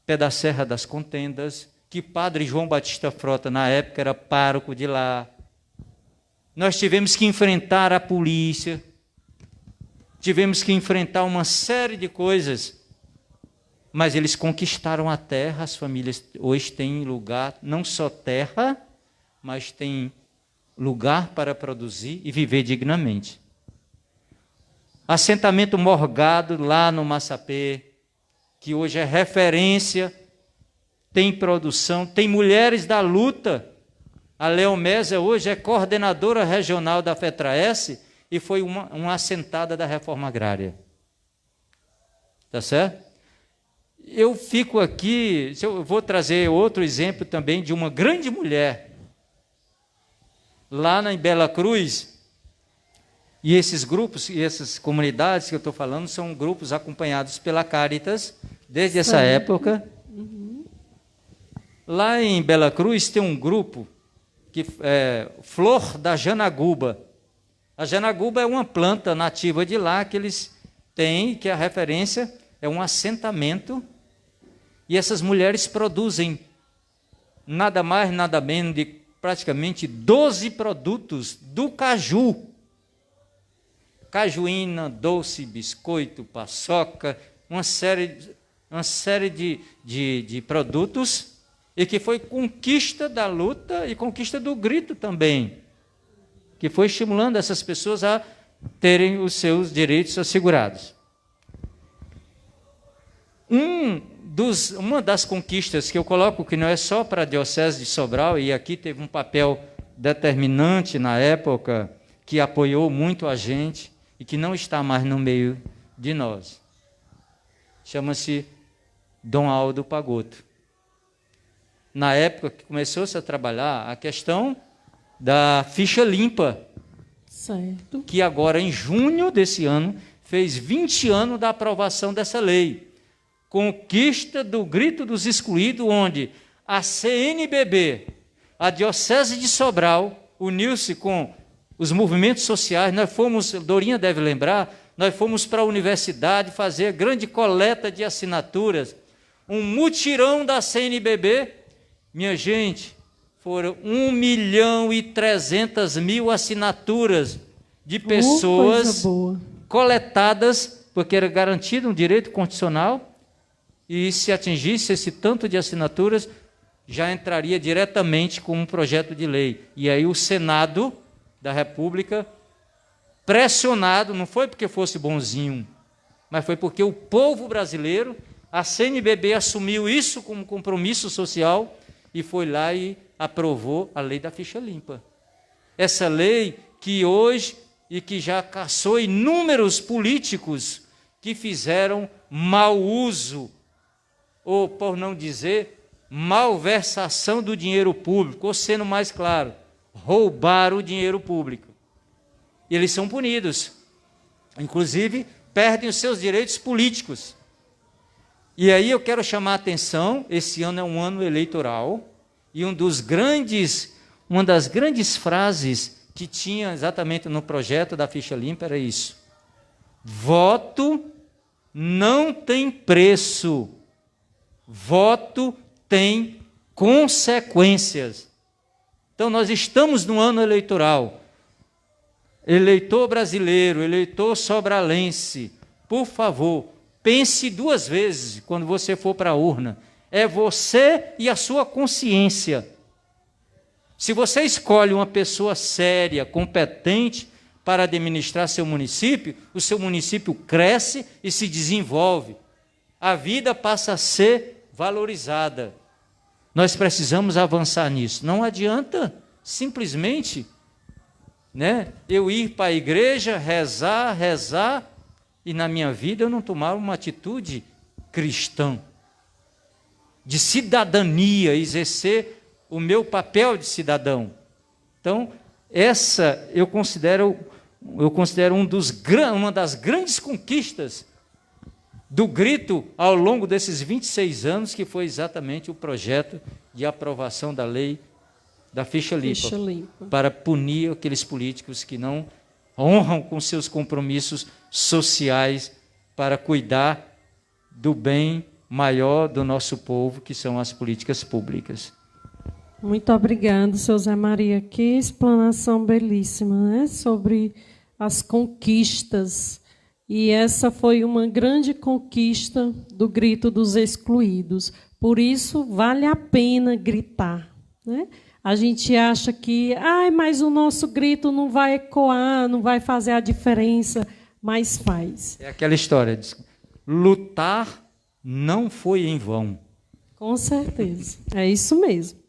D: Pé da Serra das Contendas, que Padre João Batista Frota, na época, era pároco de lá. Nós tivemos que enfrentar a polícia, tivemos que enfrentar uma série de coisas, mas eles conquistaram a terra. As famílias hoje têm lugar, não só terra, mas têm lugar para produzir e viver dignamente. Assentamento Morgado, lá no Massapê, que hoje é referência, tem produção, tem mulheres da luta. A Leomésia hoje é coordenadora regional da FETRAES e foi uma assentada da reforma agrária. Tá certo? Eu fico aqui, eu vou trazer outro exemplo também de uma grande mulher. Lá em Bela Cruz, e esses grupos e essas comunidades que eu estou falando são grupos acompanhados pela Caritas desde essa época. Lá em Bela Cruz tem um grupo que é Flor da Janaguba. A janaguba é uma planta nativa de lá que eles têm, que a referência é um assentamento, e essas mulheres produzem nada mais, nada menos de praticamente 12 produtos do caju. Cajuína, doce, biscoito, paçoca, uma série de produtos, e que foi conquista da luta e conquista do grito também, que foi estimulando essas pessoas a terem os seus direitos assegurados. Uma das conquistas que eu coloco, que não é só para a Diocese de Sobral, e aqui teve um papel determinante na época, que apoiou muito a gente, e que não está mais no meio de nós. Chama-se Dom Aldo Pagotto. Na época que começou-se a trabalhar a questão da ficha limpa,
A: certo,
D: que agora, em junho desse ano, fez 20 anos da aprovação dessa lei. Conquista do Grito dos Excluídos, onde a CNBB, a Diocese de Sobral, uniu-se com os movimentos sociais. Nós fomos, Dorinha deve lembrar, nós fomos para a universidade fazer grande coleta de assinaturas, um mutirão da CNBB. Minha gente, foram 1.300.000 assinaturas de pessoas coletadas, porque era garantido um direito constitucional, e se atingisse esse tanto de assinaturas, já entraria diretamente com um projeto de lei. E aí o Senado da República, pressionado, não foi porque fosse bonzinho, mas foi porque o povo brasileiro, a CNBB assumiu isso como compromisso social e foi lá e aprovou a lei da ficha limpa. Essa lei que hoje, e que já caçou inúmeros políticos que fizeram mau uso, ou por não dizer, malversação do dinheiro público, ou sendo mais claro, roubar o dinheiro público. E eles são punidos. Inclusive, perdem os seus direitos políticos. E aí eu quero chamar a atenção, esse ano é um ano eleitoral, e uma das grandes frases que tinha exatamente no projeto da ficha limpa era isso: voto não tem preço, voto tem consequências. Então, nós estamos no ano eleitoral. Eleitor brasileiro, eleitor sobralense, por favor, pense 2 vezes quando você for para a urna. É você e a sua consciência. Se você escolhe uma pessoa séria, competente para administrar seu município, o seu município cresce e se desenvolve. A vida passa a ser valorizada. Nós precisamos avançar nisso. Não adianta simplesmente, eu ir para a igreja, rezar, e na minha vida eu não tomar uma atitude cristã, de cidadania, exercer o meu papel de cidadão. Então, essa eu considero uma das grandes conquistas do grito ao longo desses 26 anos, que foi exatamente o projeto de aprovação da lei da ficha limpa, para punir aqueles políticos que não honram com seus compromissos sociais para cuidar do bem maior do nosso povo, que são as políticas públicas.
A: Muito obrigado, seu Zé Maria. Que explanação belíssima, né? Sobre as conquistas. E essa foi uma grande conquista do grito dos excluídos. Por isso, vale a pena gritar, né? A gente acha que, mas o nosso grito não vai ecoar, não vai fazer a diferença, mas faz.
D: É aquela história de lutar não foi em vão.
A: Com certeza, é isso mesmo.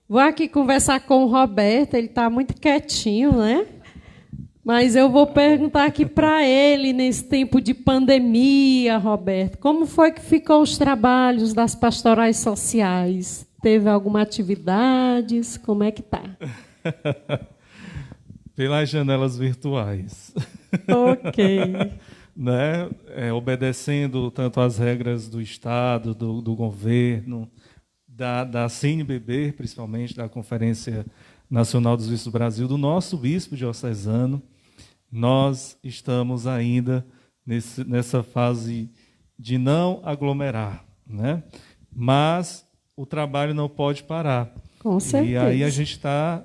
A: Vou aqui conversar com o Roberto, ele está muito quietinho, né? Mas eu vou perguntar aqui para ele, nesse tempo de pandemia, Roberto, como foi que ficou os trabalhos das pastorais sociais? Teve alguma atividade? Como é que está?
E: Pelas janelas virtuais.
A: Ok.
E: Né? Obedecendo tanto às regras do Estado, do governo, da CNBB, principalmente, da Conferência Nacional dos Bispos do Brasil, do nosso bispo diocesano, nós estamos ainda nessa fase de não aglomerar, né? Mas o trabalho não pode parar.
A: Com certeza.
E: E aí a gente está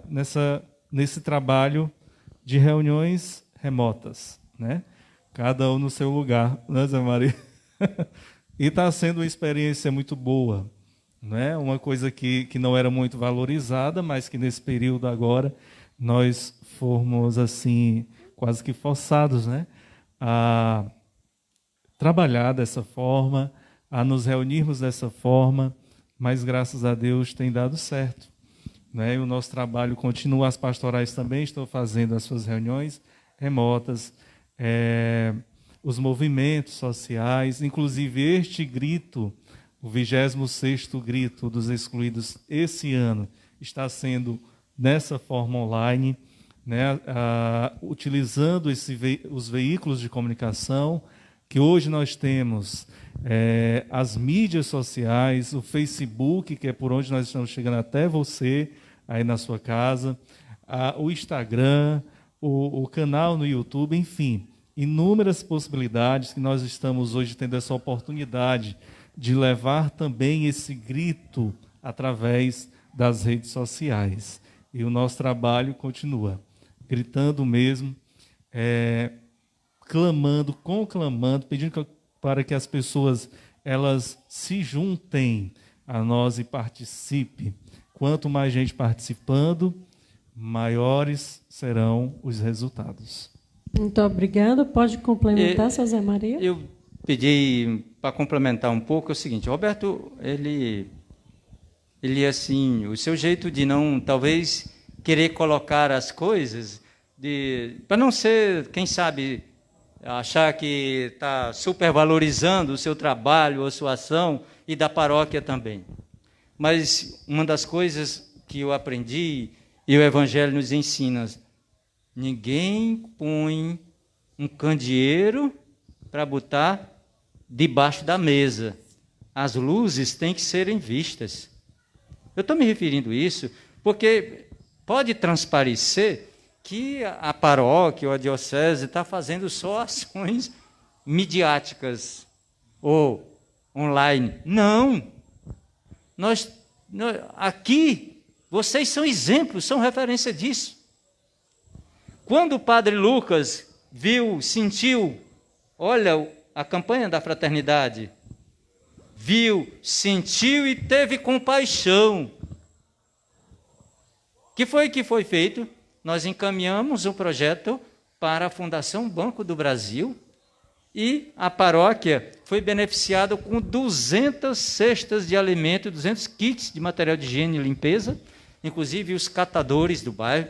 E: nesse trabalho de reuniões remotas, né? Cada um no seu lugar, né, Zé Maria? E está sendo uma experiência muito boa, né? Uma coisa que não era muito valorizada, mas que nesse período agora nós fomos assim quase que forçados, né, a trabalhar dessa forma, a nos reunirmos dessa forma, mas graças a Deus tem dado certo, né? E o nosso trabalho continua, as pastorais também estão fazendo as suas reuniões remotas, os movimentos sociais, inclusive este grito, o 26º grito dos excluídos esse ano, está sendo dessa forma online, né, utilizando os veículos de comunicação, que hoje nós temos as mídias sociais, o Facebook, que é por onde nós estamos chegando até você, aí na sua casa, o Instagram, o canal no YouTube, enfim, inúmeras possibilidades que nós estamos hoje tendo essa oportunidade de levar também esse grito através das redes sociais. E o nosso trabalho continua, gritando mesmo, clamando, conclamando, pedindo para que as pessoas elas se juntem a nós e participem. Quanto mais gente participando, maiores serão os resultados.
A: Muito obrigada. Pode complementar, seu Zé Maria?
D: Eu pedi para complementar um pouco é o seguinte, Roberto, ele assim, o seu jeito de não, talvez, querer colocar as coisas, para não ser, quem sabe, achar que está supervalorizando o seu trabalho, a sua ação e da paróquia também. Mas uma das coisas que eu aprendi, e o Evangelho nos ensina, ninguém põe um candeeiro para botar debaixo da mesa. As luzes têm que serem vistas. Eu estou me referindo a isso porque pode transparecer que a paróquia ou a diocese está fazendo só ações midiáticas ou online. Não! Nós aqui, vocês são exemplos, são referência disso. Quando o padre Lucas viu, sentiu, olha a campanha da fraternidade, viu, sentiu e teve compaixão. Que foi feito? Nós encaminhamos um projeto para a Fundação Banco do Brasil e a paróquia foi beneficiada com 200 cestas de alimento, 200 kits de material de higiene e limpeza, inclusive os catadores do bairro.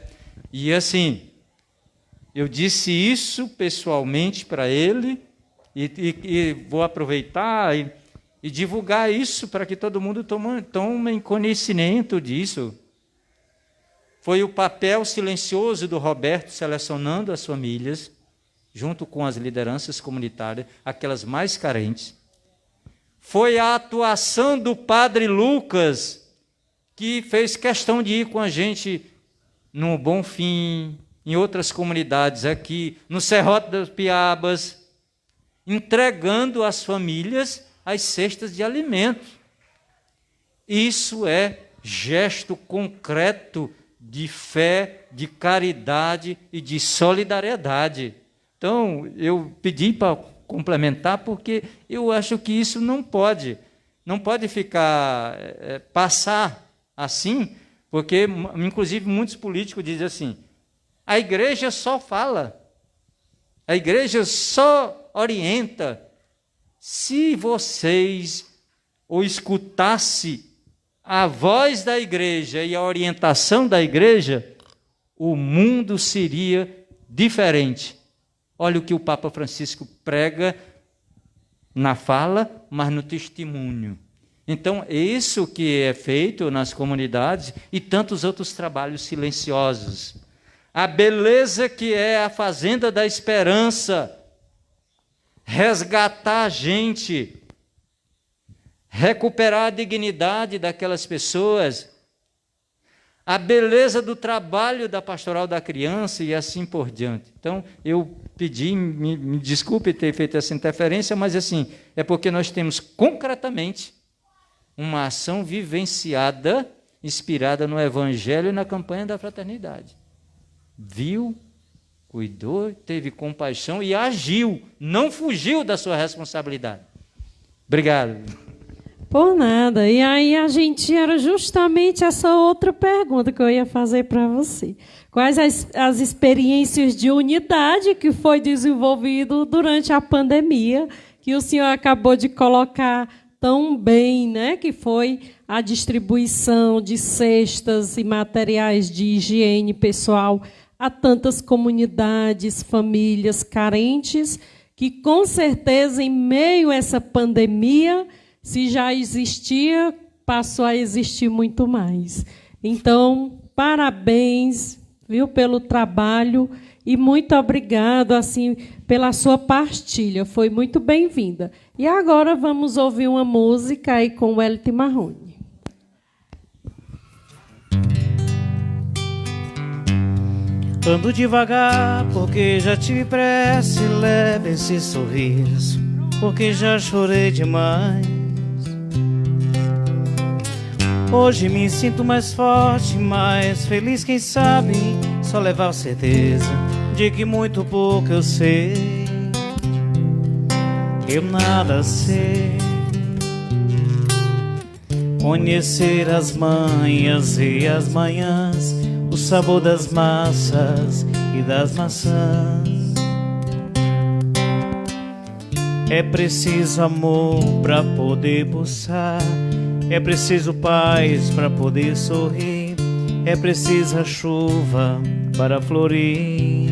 D: E assim, eu disse isso pessoalmente para ele e vou aproveitar e divulgar isso para que todo mundo tome conhecimento disso. Foi o papel silencioso do Roberto selecionando as famílias, junto com as lideranças comunitárias, aquelas mais carentes. Foi a atuação do padre Lucas, que fez questão de ir com a gente no Bonfim, em outras comunidades aqui, no Serrote das Piabas, entregando às famílias as cestas de alimentos. Isso é gesto concreto de fé, de caridade e de solidariedade. Então, eu pedi para complementar, porque eu acho que isso não pode ficar, passar assim, porque, inclusive, muitos políticos dizem assim, a igreja só fala, a igreja só orienta. Se vocês ou escutassem a voz da igreja e a orientação da igreja, o mundo seria diferente. Olha o que o Papa Francisco prega na fala, mas no testemunho. Então, isso que é feito nas comunidades e tantos outros trabalhos silenciosos. A beleza que é a fazenda da esperança, resgatar a gente, recuperar a dignidade daquelas pessoas, a beleza do trabalho da pastoral da criança e assim por diante. Então, eu pedi, me desculpe ter feito essa interferência, mas assim, é porque nós temos concretamente uma ação vivenciada, inspirada no Evangelho e na campanha da fraternidade. Viu, cuidou, teve compaixão e agiu, não fugiu da sua responsabilidade. Obrigado.
A: Por nada. E aí era justamente essa outra pergunta que eu ia fazer para você. Quais as experiências de unidade que foi desenvolvido durante a pandemia, que o senhor acabou de colocar tão bem, né? Que foi a distribuição de cestas e materiais de higiene pessoal a tantas comunidades, famílias carentes, que com certeza, em meio a essa pandemia, se já existia, passou a existir muito mais. Então, parabéns, viu, pelo trabalho e muito obrigado assim pela sua partilha. Foi muito bem-vinda. E agora vamos ouvir uma música aí com o Wellington Marrone.
B: Ando devagar porque já tive pressa e leve esse sorriso, porque já chorei demais. Hoje me sinto mais forte, mais feliz, quem sabe só levar a certeza de que muito pouco eu sei. Eu nada sei. Conhecer as manhas e as manhãs, o sabor das massas e das maçãs. É preciso amor para poder pulsar, é preciso paz para poder sorrir, é preciso a chuva para florir.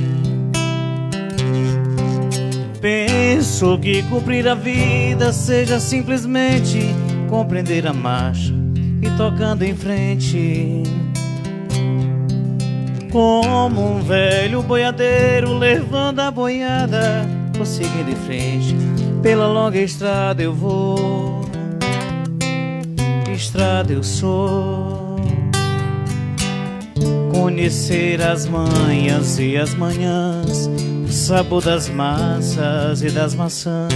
B: Penso que cumprir a vida seja simplesmente compreender a marcha e tocando em frente, como um velho boiadeiro levando a boiada, vou seguindo em frente, pela longa estrada eu vou, estrada eu sou. Conhecer as manhas e as manhãs, o sabor das massas e das maçãs.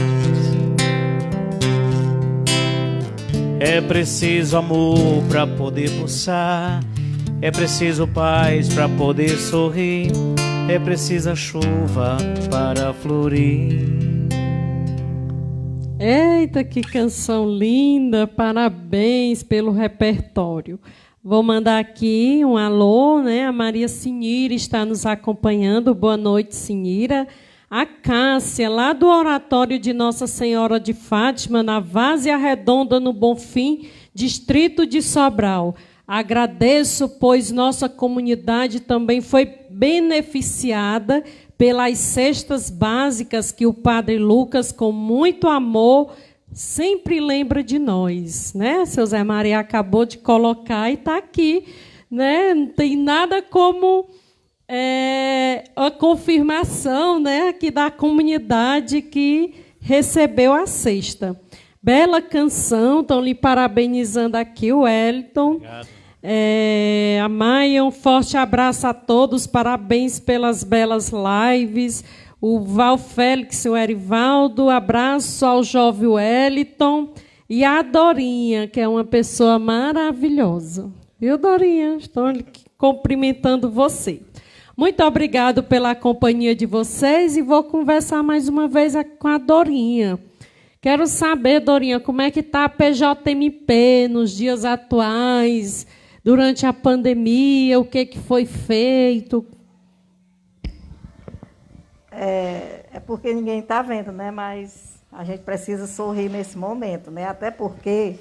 B: É preciso amor para poder pulsar, é preciso paz para poder sorrir, é preciso chuva para florir.
A: Eita, que canção linda! Parabéns pelo repertório. Vou mandar aqui um alô, né? A Maria Sinira está nos acompanhando. Boa noite, Sinira. A Cássia, lá do Oratório de Nossa Senhora de Fátima, na Várzea Redonda, no Bonfim, distrito de Sobral. Agradeço, pois nossa comunidade também foi beneficiada pelas cestas básicas que o Padre Lucas, com muito amor, sempre lembra de nós, né? Seu Zé Maria acabou de colocar e está aqui, né? Não tem nada como a confirmação, né, aqui da comunidade que recebeu a cesta. Bela canção, estão lhe parabenizando aqui, o Wellington.
B: Obrigado.
A: A Maia, um forte abraço a todos, parabéns pelas belas lives. O Val Félix, o Erivaldo, abraço ao jovem Wellington e a Dorinha, que é uma pessoa maravilhosa. Viu, Dorinha? Estou cumprimentando você. Muito obrigado pela companhia de vocês e vou conversar mais uma vez com a Dorinha. Quero saber, Dorinha, como é que está a PJMP nos dias atuais, durante a pandemia, o que foi feito?
C: É porque ninguém está vendo, né? Mas a gente precisa sorrir nesse momento, né? Até porque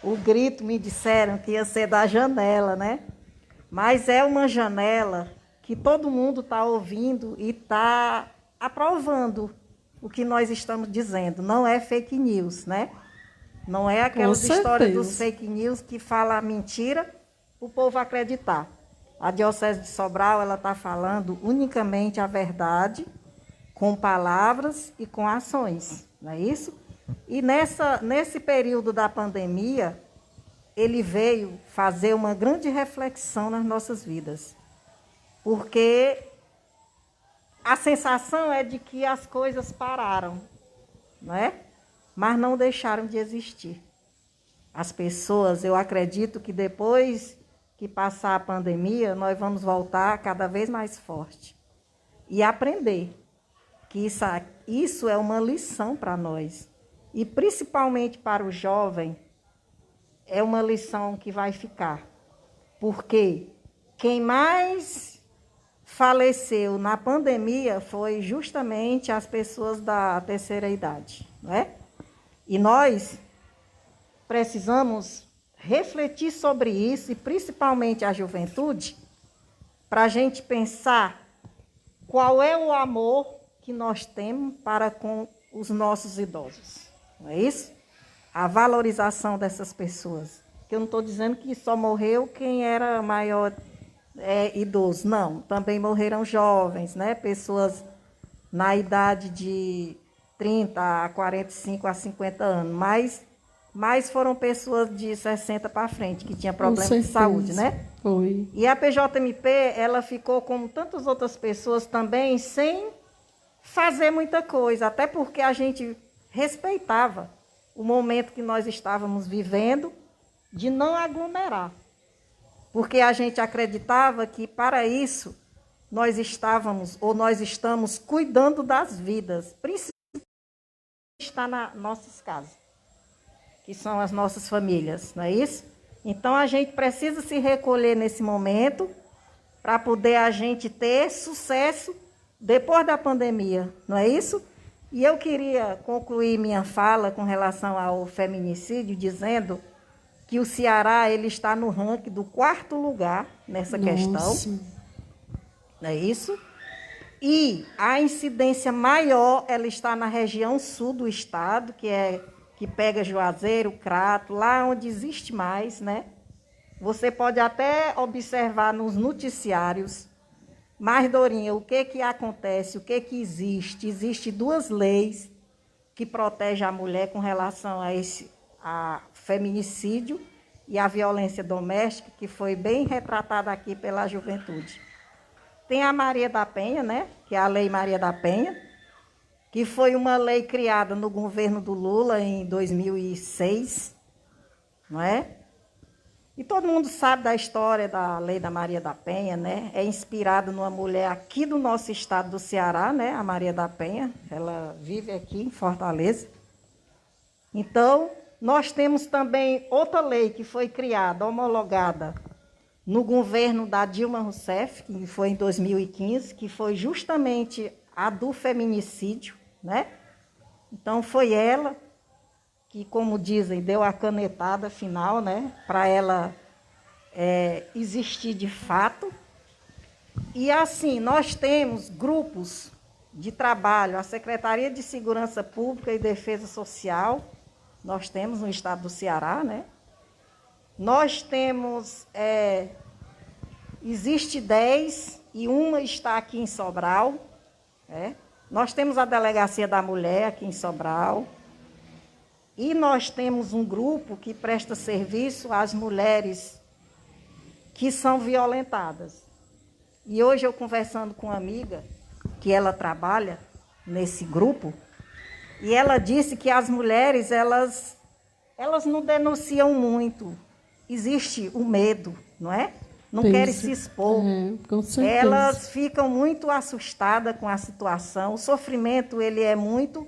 C: o grito me disseram que ia ser da janela, né? Mas é uma janela que todo mundo está ouvindo e está aprovando o que nós estamos dizendo. Não é fake news, né? Não é aquelas histórias dos fake news que falam mentira, o povo acreditar. A Diocese de Sobral, ela está falando unicamente a verdade, com palavras e com ações, não é isso? E nesse período da pandemia, ele veio fazer uma grande reflexão nas nossas vidas. Porque a sensação é de que as coisas pararam, não é? Mas não deixaram de existir. As pessoas, eu acredito que depois que passar a pandemia, nós vamos voltar cada vez mais forte. E aprender que isso é uma lição para nós. E principalmente para o jovem, é uma lição que vai ficar. Porque quem mais faleceu na pandemia foi justamente as pessoas da terceira idade, não é? E nós precisamos refletir sobre isso, e principalmente a juventude, para a gente pensar qual é o amor que nós temos para com os nossos idosos. Não é isso? A valorização dessas pessoas. Que eu não estou dizendo que só morreu quem era maior idoso. Não, também morreram jovens, né? Pessoas na idade de 30 a 45 a 50 anos. Mas foram pessoas de 60 para frente, que tinham problemas de saúde, né?
A: Foi.
C: E a PJMP, ela ficou, como tantas outras pessoas também, sem fazer muita coisa, até porque a gente respeitava o momento que nós estávamos vivendo de não aglomerar. Porque a gente acreditava que, para isso, nós estamos cuidando das vidas, principalmente está nas nossas casas, que são as nossas famílias, não é isso? Então, a gente precisa se recolher nesse momento para poder a gente ter sucesso depois da pandemia, não é isso? E eu queria concluir minha fala com relação ao feminicídio, dizendo que o Ceará ele está no ranking do 4º lugar nessa questão, não é isso? E a incidência maior, ela está na região sul do estado, que pega Juazeiro, Crato, lá onde existe mais, né? Você pode até observar nos noticiários. Mas, Dorinha, o que acontece? O que existe? Existem 2 leis que protegem a mulher com relação a feminicídio e a violência doméstica, que foi bem retratada aqui pela juventude. Tem a Maria da Penha, né? Que é a Lei Maria da Penha, que foi uma lei criada no governo do Lula em 2006, não é? E todo mundo sabe da história da Lei da Maria da Penha, né? É inspirada numa mulher aqui do nosso estado do Ceará, né? A Maria da Penha, ela vive aqui em Fortaleza. Então, nós temos também outra lei que foi criada, homologada, no governo da Dilma Rousseff, que foi em 2015, que foi justamente a do feminicídio, né? Então, foi ela que, como dizem, deu a canetada final, né, para ela existir de fato. E assim, nós temos grupos de trabalho, a Secretaria de Segurança Pública e Defesa Social, nós temos no estado do Ceará, né? Nós temos, existe 10 e uma está aqui em Sobral, né? Nós temos a Delegacia da Mulher aqui em Sobral. E nós temos um grupo que presta serviço às mulheres que são violentadas. E hoje eu conversando com uma amiga, que ela trabalha nesse grupo, e ela disse que as mulheres, elas não denunciam muito. Existe o medo, não é? Não querem se expor.
A: Com certeza.
C: Elas ficam muito assustadas com a situação. O sofrimento, ele é muito,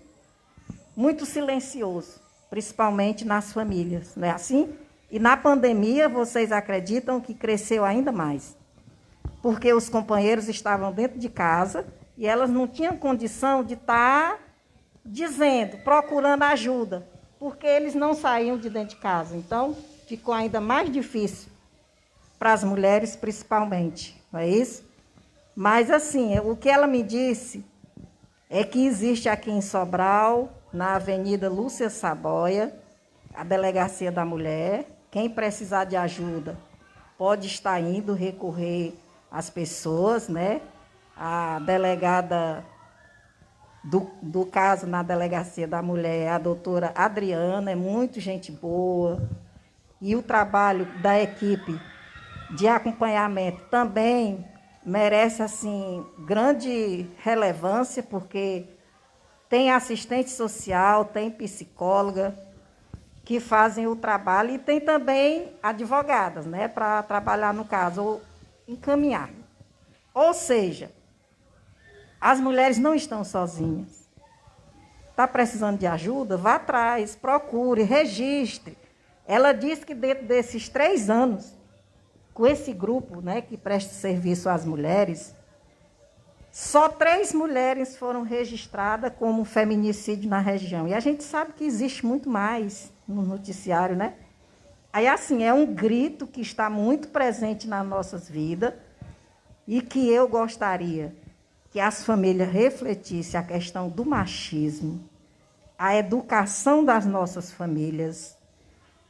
C: muito silencioso, principalmente nas famílias, não é assim? E na pandemia, vocês acreditam que cresceu ainda mais? Porque os companheiros estavam dentro de casa e elas não tinham condição de estar dizendo, procurando ajuda, porque eles não saíam de dentro de casa. Então, ficou ainda mais difícil para as mulheres, principalmente, não é isso? Mas, assim, o que ela me disse é que existe aqui em Sobral, na Avenida Lúcia Saboia, a Delegacia da Mulher. Quem precisar de ajuda pode estar indo recorrer às pessoas, né? A delegada do caso na Delegacia da Mulher é a doutora Adriana, é muito gente boa. E o trabalho da equipe de acompanhamento também merece, assim, grande relevância, porque tem assistente social, tem psicóloga que fazem o trabalho e tem também advogadas, né, para trabalhar no caso, ou encaminhar. Ou seja, as mulheres não estão sozinhas. Está precisando de ajuda? Vá atrás, procure, registre. Ela disse que dentro desses 3 anos, com esse grupo, né, que presta serviço às mulheres, só 3 mulheres foram registradas como feminicídio na região. E a gente sabe que existe muito mais no noticiário, né? Aí, assim, é um grito que está muito presente nas nossas vidas e que eu gostaria que as famílias refletissem a questão do machismo, a educação das nossas famílias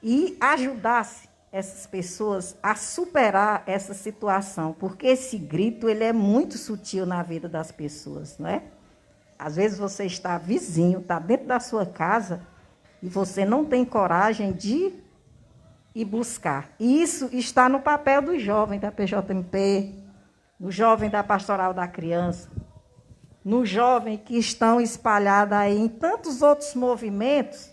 C: e ajudasse essas pessoas a superar essa situação, porque esse grito ele é muito sutil na vida das pessoas, não é? Às vezes você está vizinho, está dentro da sua casa e você não tem coragem de ir buscar. E isso está no papel dos jovens da PJMP, no jovem da Pastoral da Criança, no jovem que estão espalhados aí em tantos outros movimentos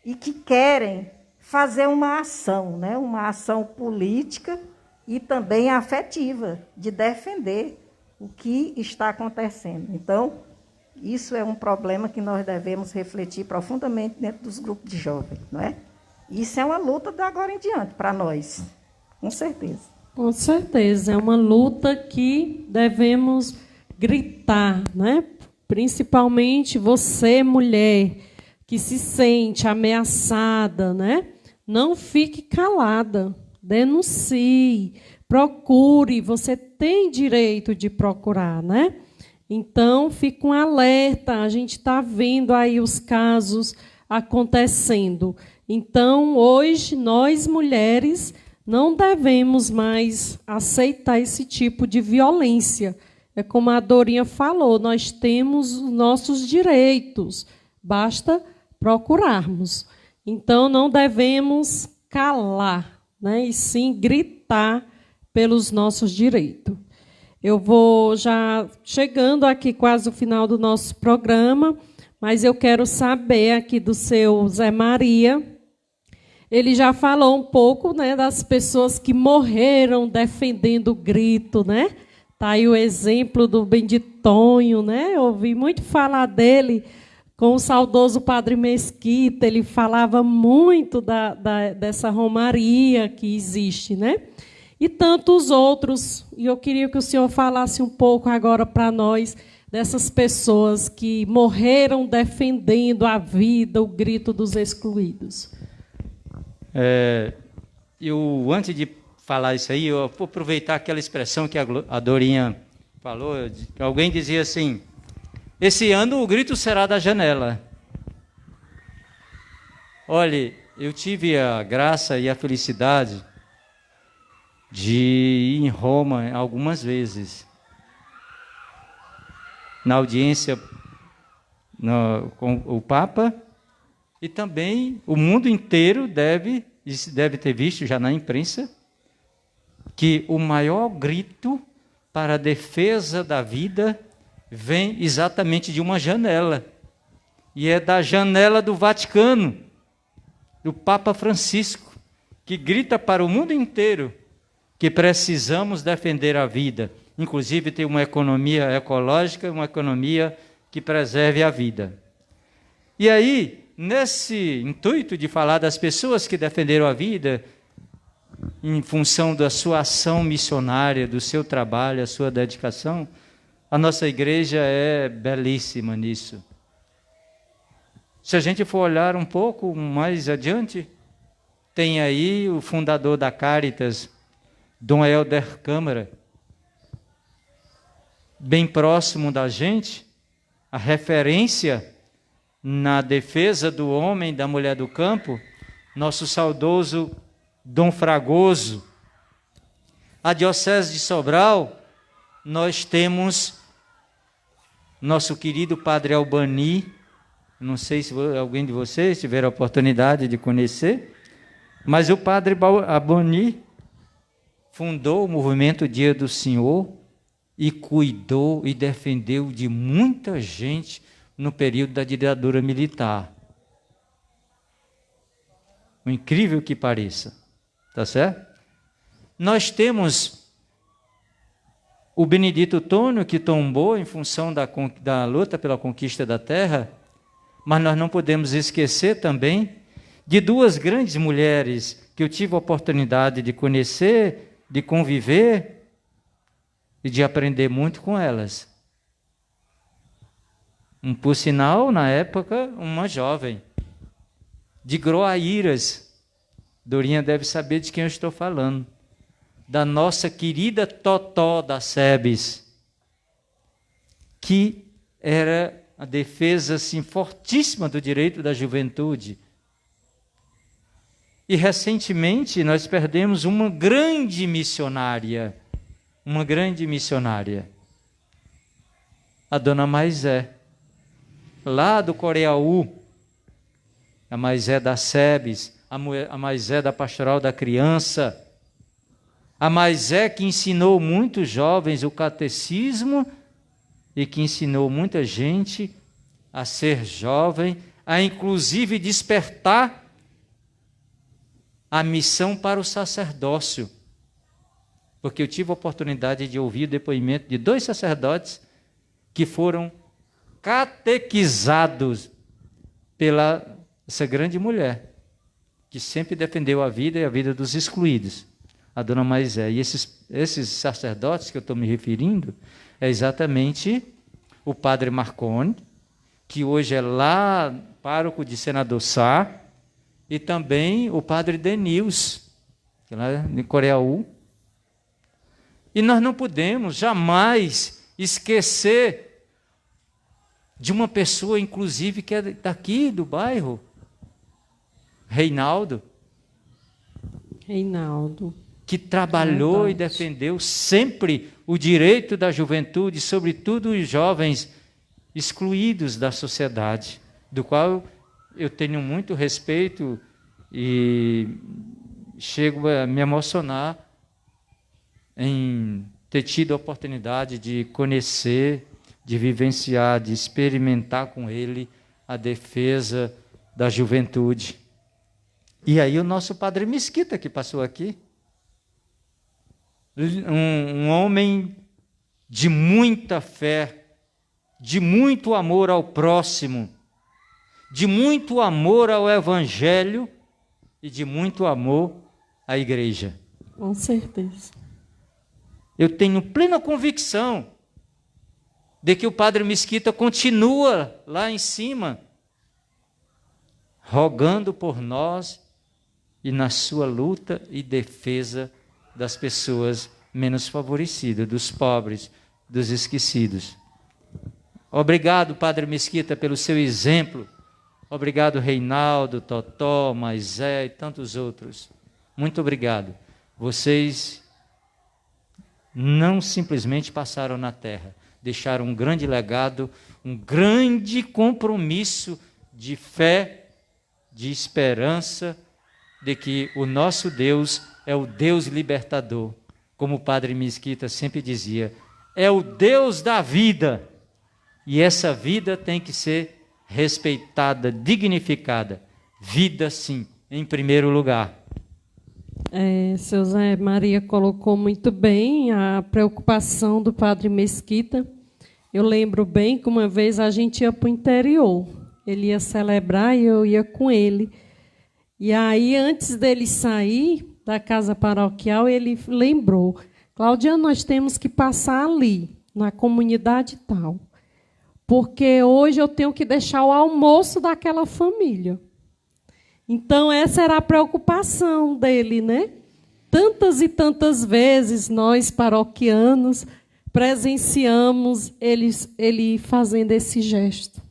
C: e que querem fazer uma ação, né? Uma ação política e também afetiva, de defender o que está acontecendo. Então, isso é um problema que nós devemos refletir profundamente dentro dos grupos de jovens, não é? Isso é uma luta de agora em diante para nós, com certeza.
A: Com certeza, é uma luta que devemos gritar, né? Principalmente você, mulher, que se sente ameaçada, né? Não fique calada, denuncie, procure, você tem direito de procurar, né? Então, fica um alerta, a gente está vendo aí os casos acontecendo. Então, hoje, nós, mulheres, não devemos mais aceitar esse tipo de violência. É como a Dorinha falou, nós temos os nossos direitos, basta procurarmos. Então, não devemos calar, né, e sim gritar pelos nossos direitos. Eu vou já chegando aqui quase o final do nosso programa, mas eu quero saber aqui do seu Zé Maria. Ele já falou um pouco, né, das pessoas que morreram defendendo o grito, né? Está aí o exemplo do Benditonho, né? Eu ouvi muito falar dele com o saudoso Padre Mesquita. Ele falava muito dessa romaria que existe, né? E tantos outros. E eu queria que o senhor falasse um pouco agora para nós dessas pessoas que morreram defendendo a vida, o grito dos excluídos.
D: Antes de falar isso aí, eu vou aproveitar aquela expressão que a Dorinha falou. Alguém dizia assim: esse ano o grito será da janela. Olhe, eu tive a graça e a felicidade de ir em Roma algumas vezes, na audiência com o Papa, e também o mundo inteiro deve ter visto já na imprensa que o maior grito para a defesa da vida vem exatamente de uma janela. E é da janela do Vaticano, do Papa Francisco, que grita para o mundo inteiro que precisamos defender a vida, inclusive ter uma economia ecológica, uma economia que preserve a vida. E aí, nesse intuito de falar das pessoas que defenderam a vida, em função da sua ação missionária, do seu trabalho, a sua dedicação, a nossa igreja é belíssima nisso. Se a gente for olhar um pouco mais adiante, tem aí o fundador da Caritas, Dom Helder Câmara, bem próximo da gente, a referência na defesa do homem e da mulher do campo, nosso saudoso Dom Fragoso. A Diocese de Sobral, nós temos nosso querido Padre Albani, não sei se alguém de vocês tiver a oportunidade de conhecer, mas o Padre Albani fundou o movimento Dia do Senhor e cuidou e defendeu de muita gente no período da ditadura militar. O incrível que pareça, tá certo? Nós temos o Benedito Tônio, que tombou em função da luta pela conquista da terra, mas nós não podemos esquecer também de duas grandes mulheres que eu tive a oportunidade de conhecer, de conviver e de aprender muito com elas. Por sinal, na época, uma jovem, de Groaíras. Dorinha deve saber de quem eu estou falando. Da nossa querida Totó da SEBS, que era a defesa assim, fortíssima do direito da juventude. E recentemente nós perdemos uma grande missionária, a Dona Maisé, lá do Coreaú, a Maisé da SEBS, a Maisé da Pastoral da Criança, a Maisé que ensinou muitos jovens o catecismo e que ensinou muita gente a ser jovem, a inclusive despertar a missão para o sacerdócio. Porque eu tive a oportunidade de ouvir o depoimento de 2 sacerdotes que foram catequizados pela essa grande mulher, que sempre defendeu a vida e a vida dos excluídos, a Dona Maisé. E esses sacerdotes que eu estou me referindo é exatamente o Padre Marconi, que hoje é lá pároco de Senador Sá, e também o Padre Denils, que é lá em Coreaú. E nós não podemos jamais esquecer de uma pessoa, inclusive, que é daqui do bairro, Reinaldo, que trabalhou e defendeu sempre o direito da juventude, sobretudo os jovens excluídos da sociedade, do qual eu tenho muito respeito e chego a me emocionar em ter tido a oportunidade de conhecer, de vivenciar, de experimentar com ele a defesa da juventude. E aí o nosso Padre Mesquita, que passou aqui, um homem de muita fé, de muito amor ao próximo, de muito amor ao Evangelho e de muito amor à igreja.
A: Com certeza.
D: Eu tenho plena convicção de que o Padre Mesquita continua lá em cima, rogando por nós e na sua luta e defesa das pessoas menos favorecidas, dos pobres, dos esquecidos. Obrigado, Padre Mesquita, pelo seu exemplo. Obrigado, Reinaldo, Totó, Maisé e tantos outros. Muito obrigado. Vocês não simplesmente passaram na terra, deixaram um grande legado, um grande compromisso de fé, de esperança, de que o nosso Deus é o Deus libertador como o padre Mesquita sempre dizia, é o Deus da vida. E essa vida tem que ser respeitada, dignificada. Vida, sim, em primeiro lugar.
A: Seu Zé Maria colocou muito bem a preocupação do padre Mesquita. Eu lembro bem que uma vez a gente ia para o interior. Ele ia celebrar e eu ia com ele. E aí, antes dele sair da casa paroquial, ele lembrou: Claudiano, nós temos que passar ali, na comunidade tal, porque hoje eu tenho que deixar o almoço daquela família. Então, essa era a preocupação dele, né? Tantas e tantas vezes nós, paroquianos, presenciamos ele fazendo esse gesto.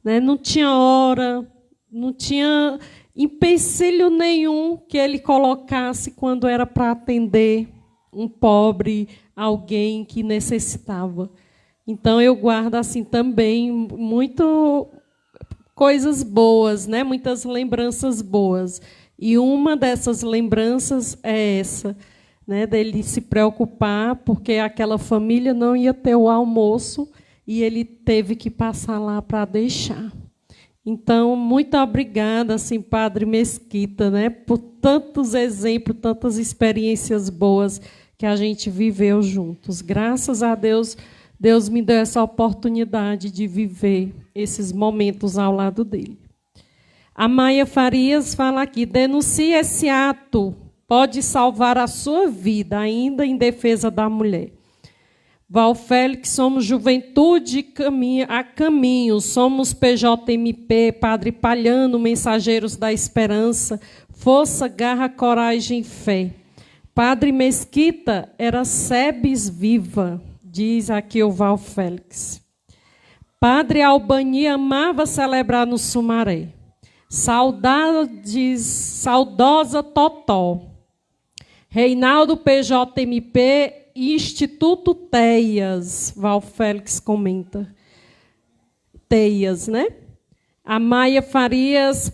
A: Né? Não tinha hora, não tinha empecilho nenhum que ele colocasse quando era para atender um pobre, alguém que necessitava. Então, eu guardo assim também muito coisas boas, né? Muitas lembranças boas. E uma dessas lembranças é essa, né? Dele se preocupar, porque aquela família não ia ter o almoço e ele teve que passar lá para deixar. Então, muito obrigada, assim, Padre Mesquita, né, por tantos exemplos, tantas experiências boas que a gente viveu juntos. Graças a Deus, Deus me deu essa oportunidade de viver esses momentos ao lado dele. A Maia Farias fala aqui: denuncie esse ato, pode salvar a sua vida, ainda em defesa da mulher. Val Félix, somos Juventude a Caminho, somos PJMP, Padre Palhano, Mensageiros da Esperança, Força, Garra, Coragem e Fé. Padre Mesquita era Sebes Viva, diz aqui o Val Félix. Padre Albani amava celebrar no Sumaré. Saudosa Totó. Reinaldo PJMP, Instituto Teias, Val Félix comenta. Teias, né? A Maia Farias,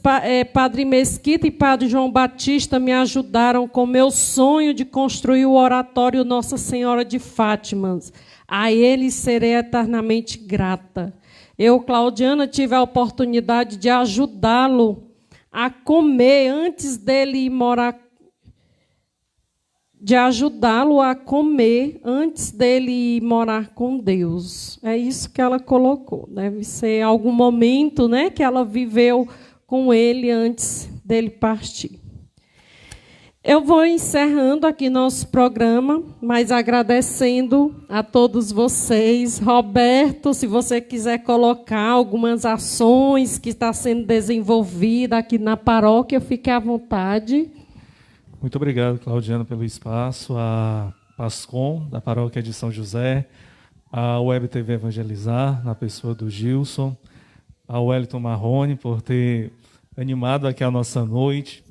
A: Padre Mesquita e Padre João Batista me ajudaram com meu sonho de construir o oratório Nossa Senhora de Fátima. A eles serei eternamente grata. Eu, Claudiana, tive a oportunidade de ajudá-lo a comer antes dele ir morar, de ajudá-lo a comer antes dele ir morar com Deus. É isso que ela colocou. Deve ser algum momento, né, que ela viveu com ele antes dele partir. Eu vou encerrando aqui nosso programa, mas agradecendo a todos vocês. Roberto, se você quiser colocar algumas ações que estão sendo desenvolvidas aqui na paróquia, fique à vontade.
E: Muito obrigado, Claudiana, pelo espaço, a PASCOM, da Paróquia de São José, a Web TV Evangelizar, na pessoa do Gilson, a Wellington Marrone, por ter animado aqui a nossa noite,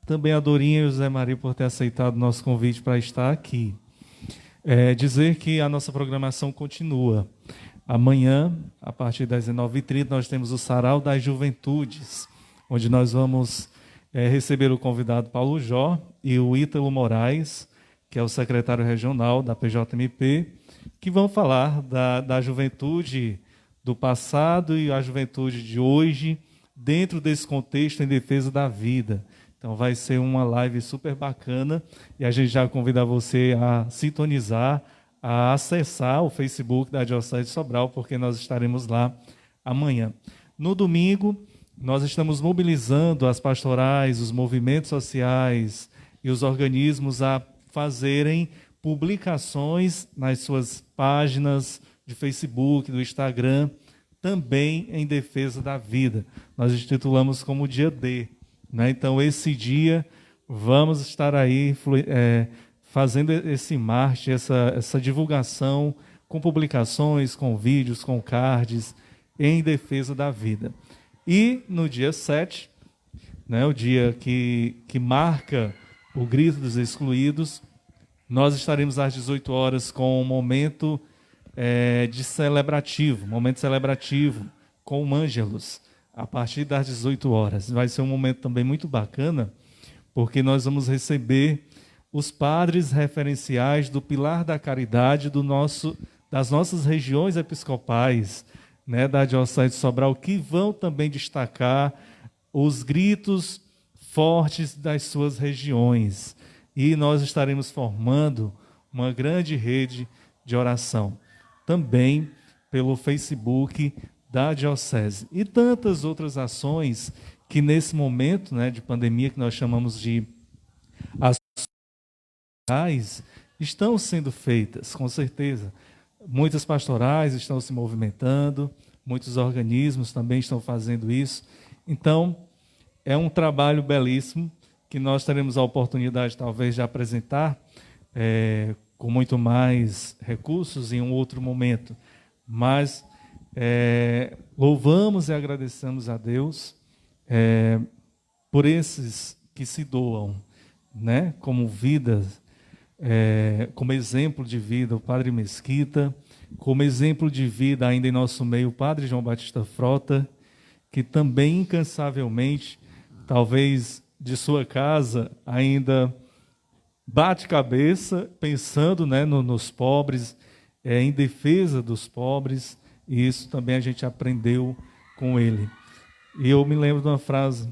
E: também a Dorinha e o José Maria por ter aceitado o nosso convite para estar aqui. Dizer que a nossa programação continua. Amanhã, a partir das 19h30, nós temos o Sarau das Juventudes, onde nós vamos receber o convidado Paulo Jó e o Ítalo Moraes, que é o secretário regional da PJMP, que vão falar da juventude do passado e a juventude de hoje, dentro desse contexto em defesa da vida. Então vai ser uma live super bacana e a gente já convida você a sintonizar, a acessar o Facebook da Diocese de Sobral, porque nós estaremos lá amanhã. No domingo, nós estamos mobilizando as pastorais, os movimentos sociais e os organismos a fazerem publicações nas suas páginas de Facebook, do Instagram, também em defesa da vida. Nós intitulamos como Dia D. Né? Então, esse dia, vamos estar aí fazendo esse marketing, essa divulgação com publicações, com vídeos, com cards, em defesa da vida. E no dia 7, né, o dia que marca o Grito dos Excluídos, nós estaremos às 18 horas com um momento momento celebrativo com o Ângelus, a partir das 18 horas. Vai ser um momento também muito bacana, porque nós vamos receber os padres referenciais do pilar da caridade das nossas regiões episcopais, né, da Diocese de Sobral, que vão também destacar os gritos fortes das suas regiões. E nós estaremos formando uma grande rede de oração, também pelo Facebook da Diocese. E tantas outras ações que nesse momento, né, de pandemia, que nós chamamos de ações, estão sendo feitas, com certeza. Muitas pastorais estão se movimentando, muitos organismos também estão fazendo isso. Então, é um trabalho belíssimo que nós teremos a oportunidade, talvez, de apresentar com muito mais recursos em um outro momento. Mas louvamos e agradecemos a Deus por esses que se doam, né, como vidas, como exemplo de vida, o Padre Mesquita, como exemplo de vida ainda em nosso meio, o Padre João Batista Frota, que também incansavelmente, talvez de sua casa, ainda bate cabeça, pensando, né, nos pobres, em defesa dos pobres, e isso também a gente aprendeu com ele. E eu me lembro de uma frase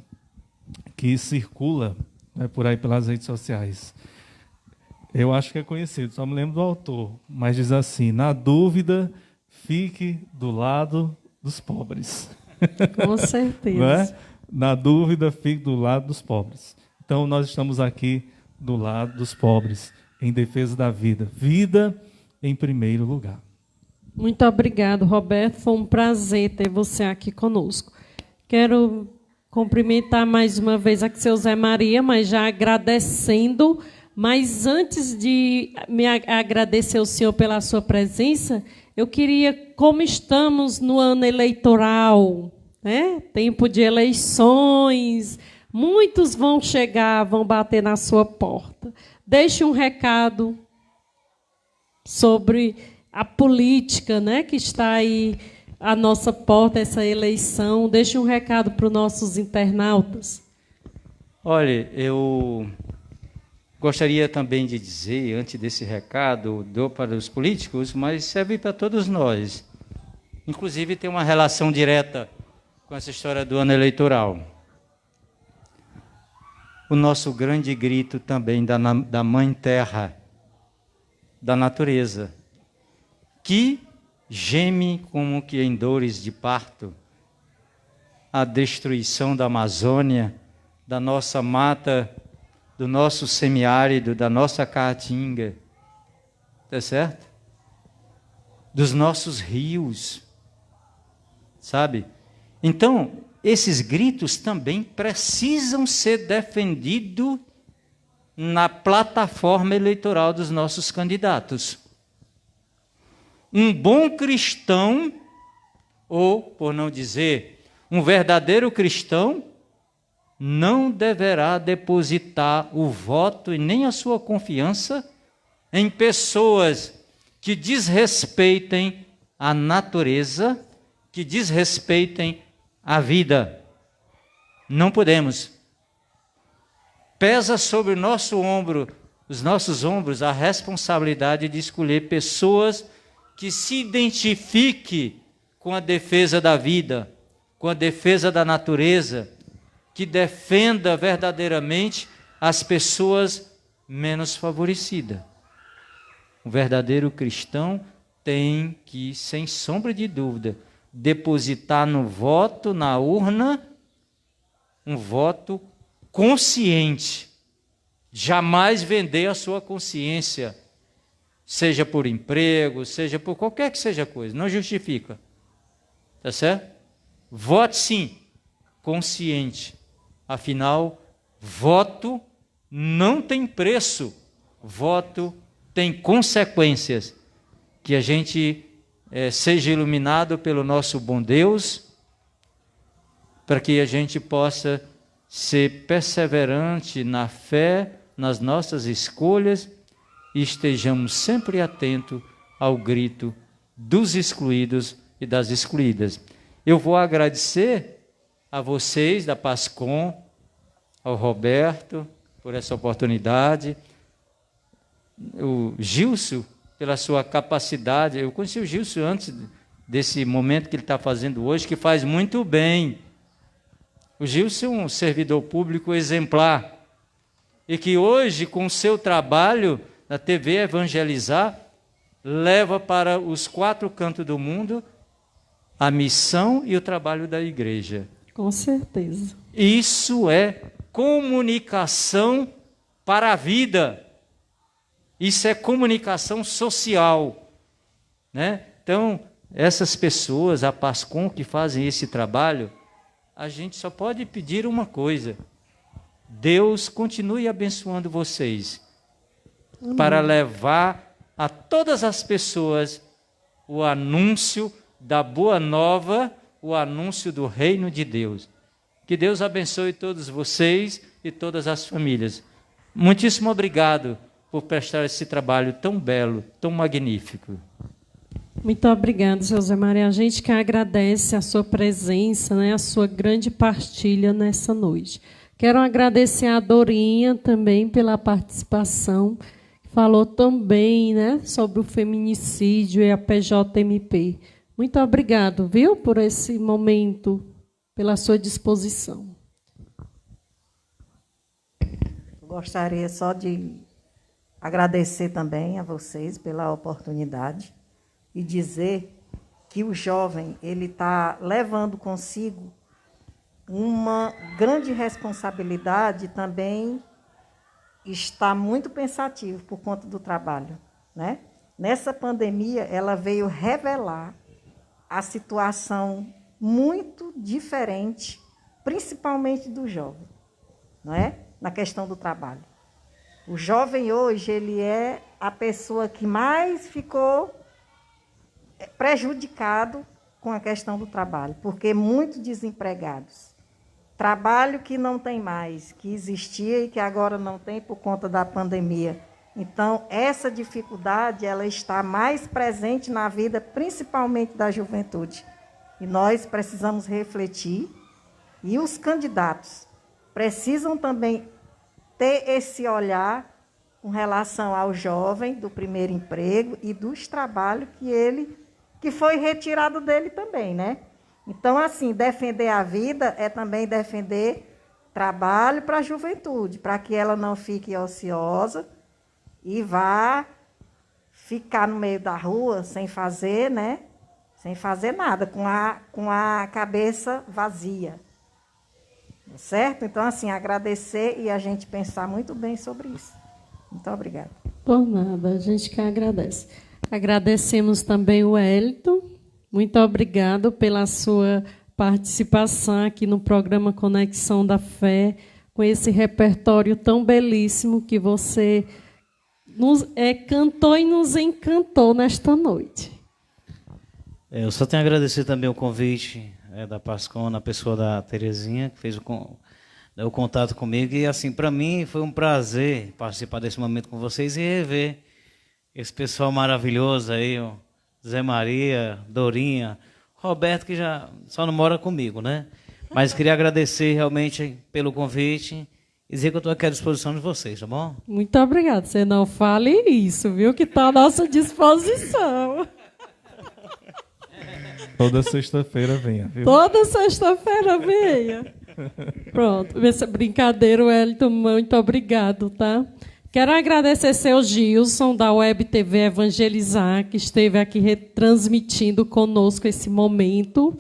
E: que circula, né, por aí pelas redes sociais. Eu acho que é conhecido, só me lembro do autor, mas diz assim: na dúvida, fique do lado dos pobres.
A: Com certeza.
E: Não é? Na dúvida, fique do lado dos pobres. Então, nós estamos aqui do lado dos pobres, em defesa da vida. Vida em primeiro lugar.
A: Muito obrigado, Roberto. Foi um prazer ter você aqui conosco. Quero cumprimentar mais uma vez aqui seu Zé Maria, mas já agradecendo. Mas antes de me agradecer ao senhor pela sua presença, eu queria, como estamos no ano eleitoral, né? Tempo de eleições, muitos vão chegar, vão bater na sua porta. Deixe um recado sobre a política, né, que está aí à nossa porta, essa eleição. Deixe um recado para os nossos internautas.
D: Olha, eu gostaria também de dizer, antes desse recado, dou para os políticos, mas serve para todos nós. Inclusive, tem uma relação direta com essa história do ano eleitoral. O nosso grande grito também da Mãe Terra, da natureza, que geme como que em dores de parto, a destruição da Amazônia, da nossa mata, do nosso semiárido, da nossa caatinga, tá certo? Dos nossos rios, sabe? Então, esses gritos também precisam ser defendidos na plataforma eleitoral dos nossos candidatos. Um bom cristão, ou, por não dizer, um verdadeiro cristão, não deverá depositar o voto e nem a sua confiança em pessoas que desrespeitem a natureza, que desrespeitem a vida. Não podemos. Pesa sobre o nosso ombro, os nossos ombros, a responsabilidade de escolher pessoas que se identifiquem com a defesa da vida, com a defesa da natureza, que defenda verdadeiramente as pessoas menos favorecidas. O verdadeiro cristão tem que, sem sombra de dúvida, depositar no voto, na urna, um voto consciente. Jamais vender a sua consciência, seja por emprego, seja por qualquer que seja a coisa, não justifica. Tá certo? Vote sim, consciente. Afinal, voto não tem preço, voto tem consequências. Que a gente seja iluminado pelo nosso bom Deus, para que a gente possa ser perseverante na fé, nas nossas escolhas, e estejamos sempre atentos ao grito dos excluídos e das excluídas. Eu vou agradecer a vocês da PASCOM, ao Roberto, por essa oportunidade, o Gilson, pela sua capacidade. Eu conheci o Gilson antes desse momento que ele está fazendo hoje, que faz muito bem. O Gilson é um servidor público exemplar, e que hoje, com o seu trabalho na TV Evangelizar, leva para os 4 cantos do mundo a missão e o trabalho da igreja.
A: Com certeza.
D: Isso é comunicação para a vida. Isso é comunicação social, né? Então, essas pessoas, a PASCOM, que fazem esse trabalho, a gente só pode pedir uma coisa: Deus continue abençoando vocês, para levar a todas as pessoas o anúncio da boa nova, o anúncio do reino de Deus. Que Deus abençoe todos vocês e todas as famílias. Muitíssimo obrigado por prestar esse trabalho tão belo, tão magnífico.
A: Muito obrigada, seu Zé Maria. A gente que agradece a sua presença, né, a sua grande partilha nessa noite. Quero agradecer a Dorinha também pela participação, que falou também, né, sobre o feminicídio e a PJMP. Muito obrigado, viu, por esse momento, pela sua disposição.
C: Gostaria só de agradecer também a vocês pela oportunidade e dizer que o jovem ele está levando consigo uma grande responsabilidade, também está muito pensativo por conta do trabalho, né? Nessa pandemia, ela veio revelar a situação muito diferente, principalmente do jovem, não é? Na questão do trabalho. O jovem hoje, ele é a pessoa que mais ficou prejudicado com a questão do trabalho, porque muitos desempregados. Trabalho que não tem mais, que existia e que agora não tem por conta da pandemia. Então, essa dificuldade ela está mais presente na vida, principalmente da juventude. E nós precisamos refletir, e os candidatos precisam também ter esse olhar com relação ao jovem do primeiro emprego e dos trabalhos que foi retirado dele também, né? Então, assim, defender a vida é também defender trabalho para a juventude, para que ela não fique ociosa e vá ficar no meio da rua sem fazer, né? Sem fazer nada, com a cabeça vazia. Certo? Então, assim, agradecer e a gente pensar muito bem sobre isso. Muito obrigada.
A: Por nada, a gente que agradece. Agradecemos também o Wellington. Muito obrigado pela sua participação aqui no programa Conexão da Fé, com esse repertório tão belíssimo que você cantou e nos encantou nesta noite.
B: Eu só tenho a agradecer também o convite da PASCOM, na pessoa da Terezinha, que fez o contato comigo. E, assim, para mim foi um prazer participar desse momento com vocês e rever esse pessoal maravilhoso aí, ó. Zé Maria, Dorinha, Roberto, que já só não mora comigo, né? Mas queria agradecer realmente pelo convite e dizer que eu estou aqui à disposição de vocês, tá bom?
A: Muito obrigada. Você não fale isso, viu? Que está à nossa disposição.
E: Toda sexta-feira venha, viu?
A: Toda sexta-feira venha. Pronto. Essa brincadeira, Wellington, muito obrigado, tá? Quero agradecer seu Gilson, da Web TV Evangelizar, que esteve aqui retransmitindo conosco esse momento.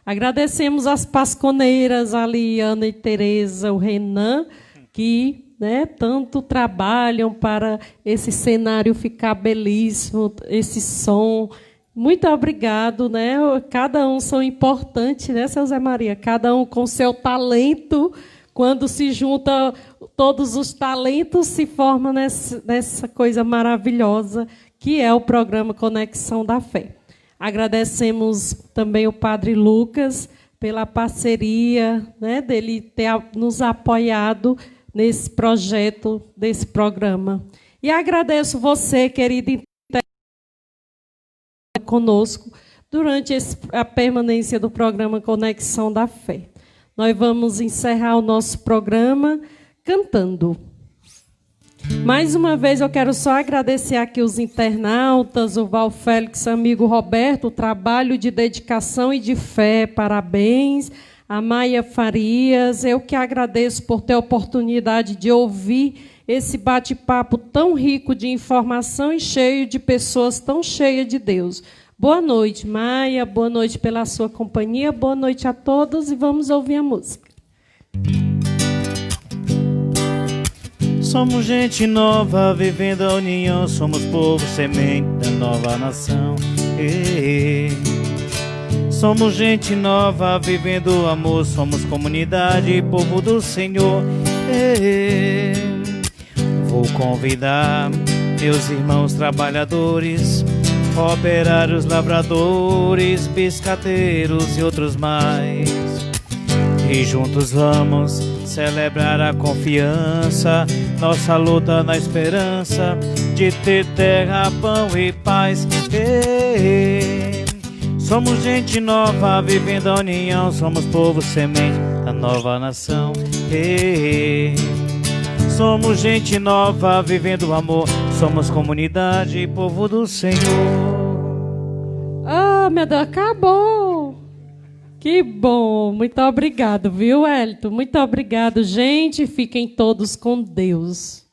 A: Agradecemos as pasconeiras, a Liana e Tereza, o Renan, que, né, tanto trabalham para esse cenário ficar belíssimo, esse som. Muito obrigado, né? Cada um são importantes, né, seu Zé Maria? Cada um com seu talento. Quando se junta todos os talentos, se forma nessa coisa maravilhosa que é o programa Conexão da Fé. Agradecemos também o Padre Lucas pela parceria, né, dele ter nos apoiado nesse projeto, desse programa. E agradeço você, querido, conosco durante a permanência do programa Conexão da Fé. Nós vamos encerrar o nosso programa cantando. Mais uma vez eu quero só agradecer aqui os internautas, o Val Félix, amigo Roberto, o trabalho de dedicação e de fé, parabéns. A Maia Farias, eu que agradeço por ter a oportunidade de ouvir esse bate-papo tão rico de informação e cheio de pessoas tão cheias de Deus. Boa noite, Maia, boa noite pela sua companhia, boa noite a todos e vamos ouvir a música.
B: Somos gente nova, vivendo a união, somos povo semente da nova nação. Somos gente nova, vivendo o amor, somos comunidade, povo do Senhor. Vou convidar meus irmãos trabalhadores, operários, lavradores, biscateiros e outros mais. E juntos vamos celebrar a confiança, nossa luta na esperança de ter terra, pão e paz. Somos gente nova, vivendo a união, somos povo semente da nova nação. Somos gente nova, vivendo o amor, somos comunidade e povo do Senhor.
A: Ah, meu Deus, acabou! Que bom, muito obrigado, viu, Hélito? Muito obrigado, gente. Fiquem todos com Deus.